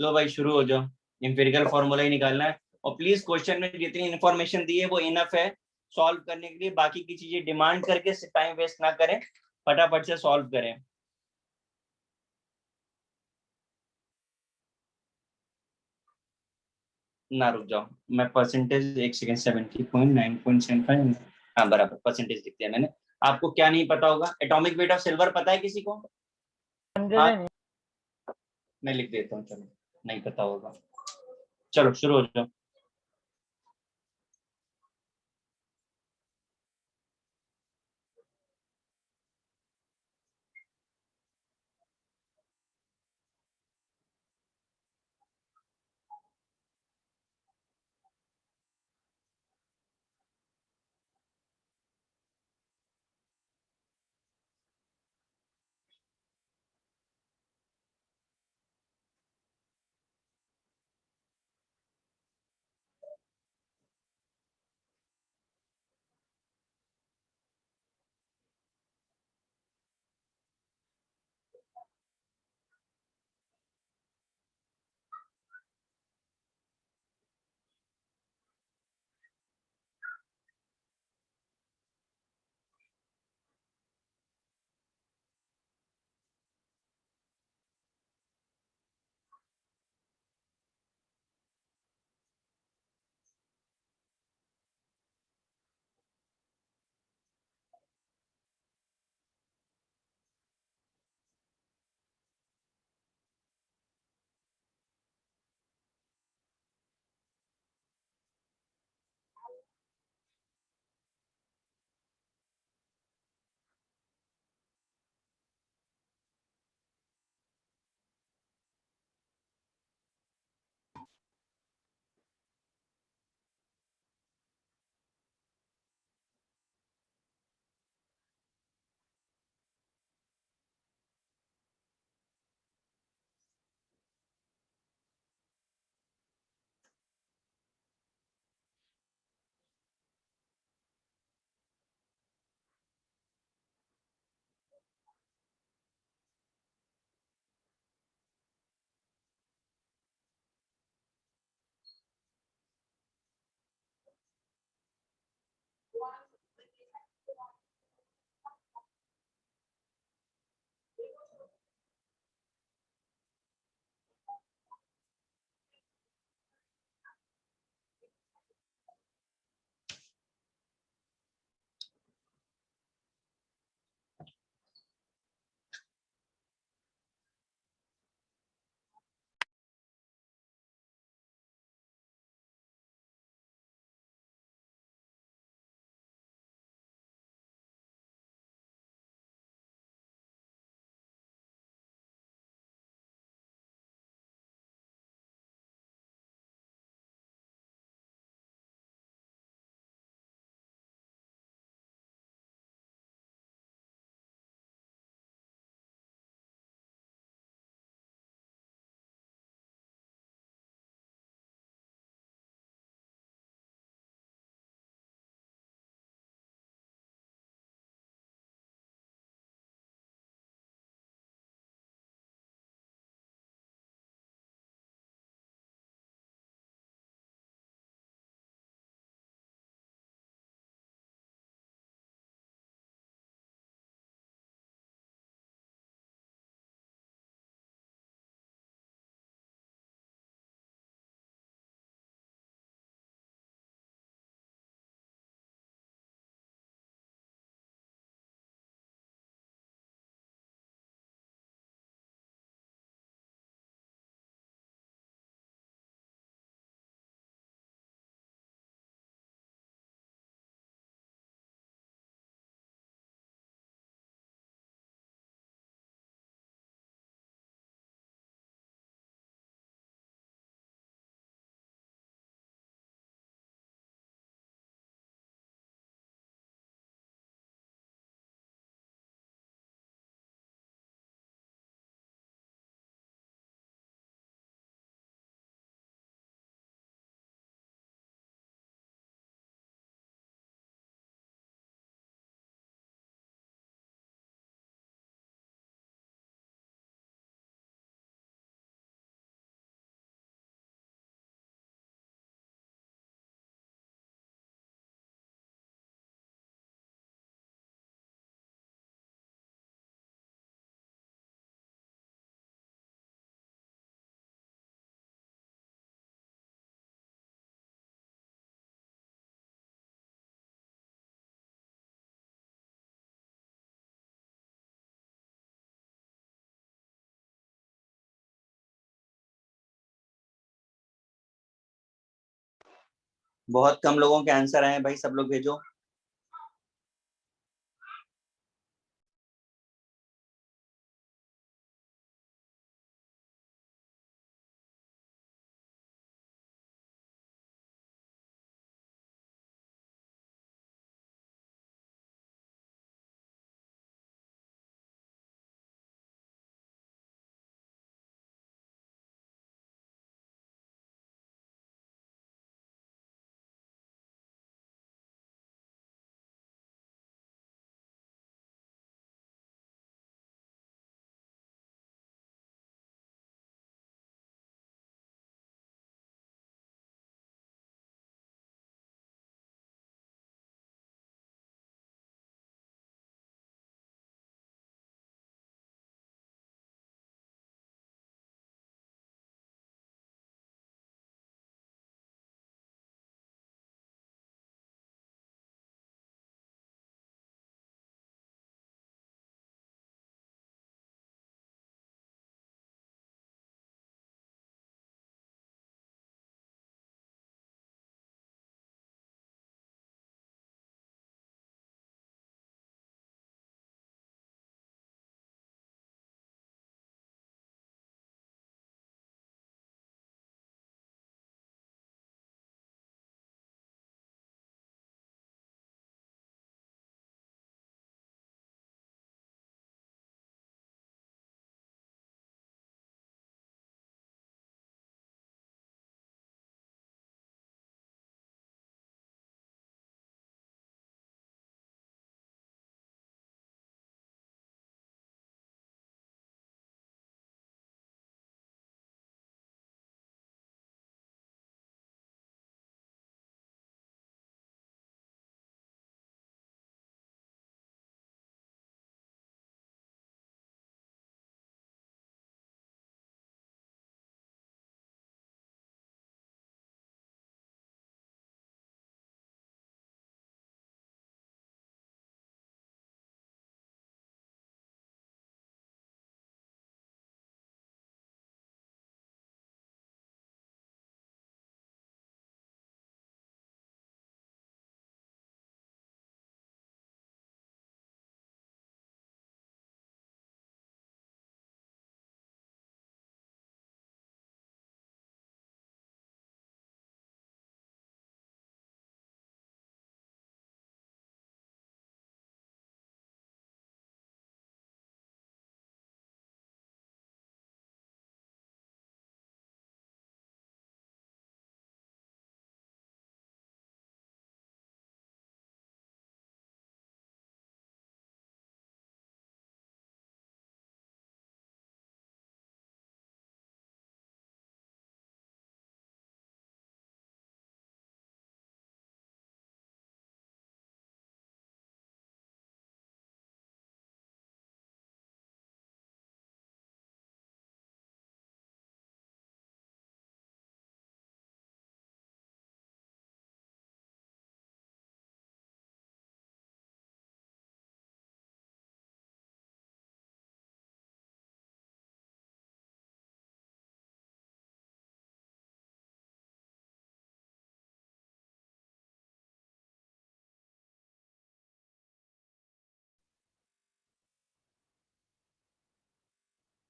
लो भाई शुरू हो जाओ। एम्पिरिकल फॉर्मूला ही निकालना है, और प्लीज क्वेश्चन में जितनी इन्फॉर्मेशन दी है वो इनफ है सॉल्व करने के लिए। बाकी की चीजें डिमांड करके टाइम वेस्ट ना करें, फटाफट से सॉल्व करें। ना रुक जाओ, मैं परसेंटेज एक सेकंड, 70.9.75। हाँ बराबर परसेंटेज लिख दिया मैंने। आपको क्या नहीं पता होगा? एटॉमिक वेट ऑफ सिल्वर पता है किसी को? हाँ, मैं लिख देता हूँ, चलो नहीं पता होगा। चलो शुरू हो जाओ। बहुत कम लोगों के आंसर आए भाई, सब लोग भेजो।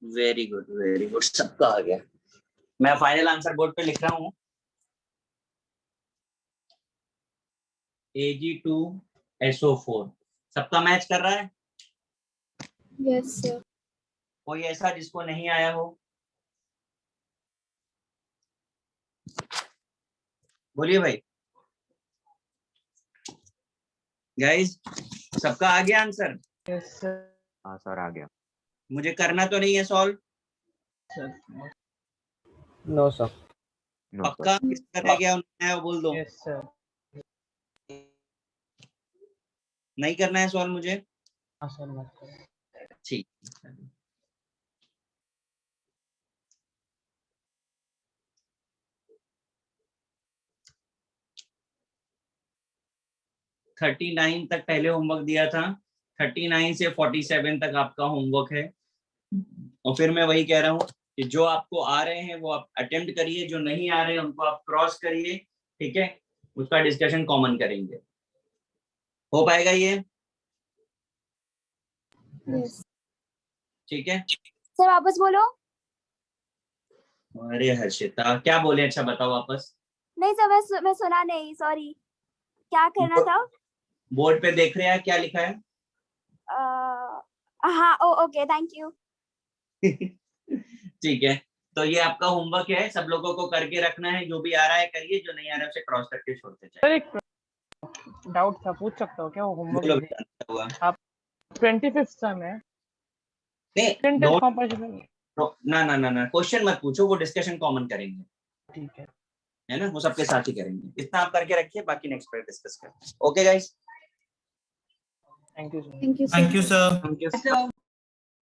वेरी गुड, सबका आ गया। मैं फाइनल आंसर बोर्ड पे लिख रहा हूँ। Ag2SO4 सबका मैच कर रहा है? Yes sir. कोई ऐसा जिसको नहीं आया हो? बोलिए भाई। गाइस, सबका आ गया आंसर? Yes sir. हाँ सर आ गया। मुझे करना तो नहीं है सॉल्व? No sir. पक्का? किसका रह गया उन्होंने वो बोल दो। Yes sir. नहीं करना है सॉल्व मुझे? हाँ सर मत करो। ठीक। थर्टी 39 तक पहले होमवर्क दिया था, 39 से 47 तक आपका होमवर्क है। और फिर मैं वही कह रहा हूँ कि जो आपको आ रहे हैं वो आप अटेम्प्ट करिए, जो नहीं आ रहे हैं उनको आप क्रॉस करिए, ठीक है। उसका डिस्कशन कॉमन करेंगे। हो पाएगा ये? यस ठीक है। सर वापस बोलो। अरे हर्षिता क्या बोले? अच्छा बताओ वापस। नहीं सर मैं सुना नहीं, सॉरी। क्या करना था? बोर्ड पे देख रहे हैं क्या लिखा है? हाँ ओके थैंक यू। ठीक है, तो ये आपका होमवर्क है, सब लोगों को करके रखना है। जो भी आ रहा है करिए, जो नहीं आ रहा है उसे क्रॉस करके छोड़ते जाए। सर एक डाउट था, पूछ सकता हूँ क्या? वो बोलो होमवर्क बेटा, क्या हुआ? आप 25th सम है नहीं परसेंटेज कंपोजिशन। ना ना ना ना, क्वेश्चन मत पूछो, वो डिस्कशन कॉमन करेंगे, ठीक है ना, वो सबके साथ ही करेंगे। इतना आप करके रखिए, बाकी नेक्स्ट पे डिस्कस करें। Okay guys, thank you sir. Thank you thank you sir. Thank you.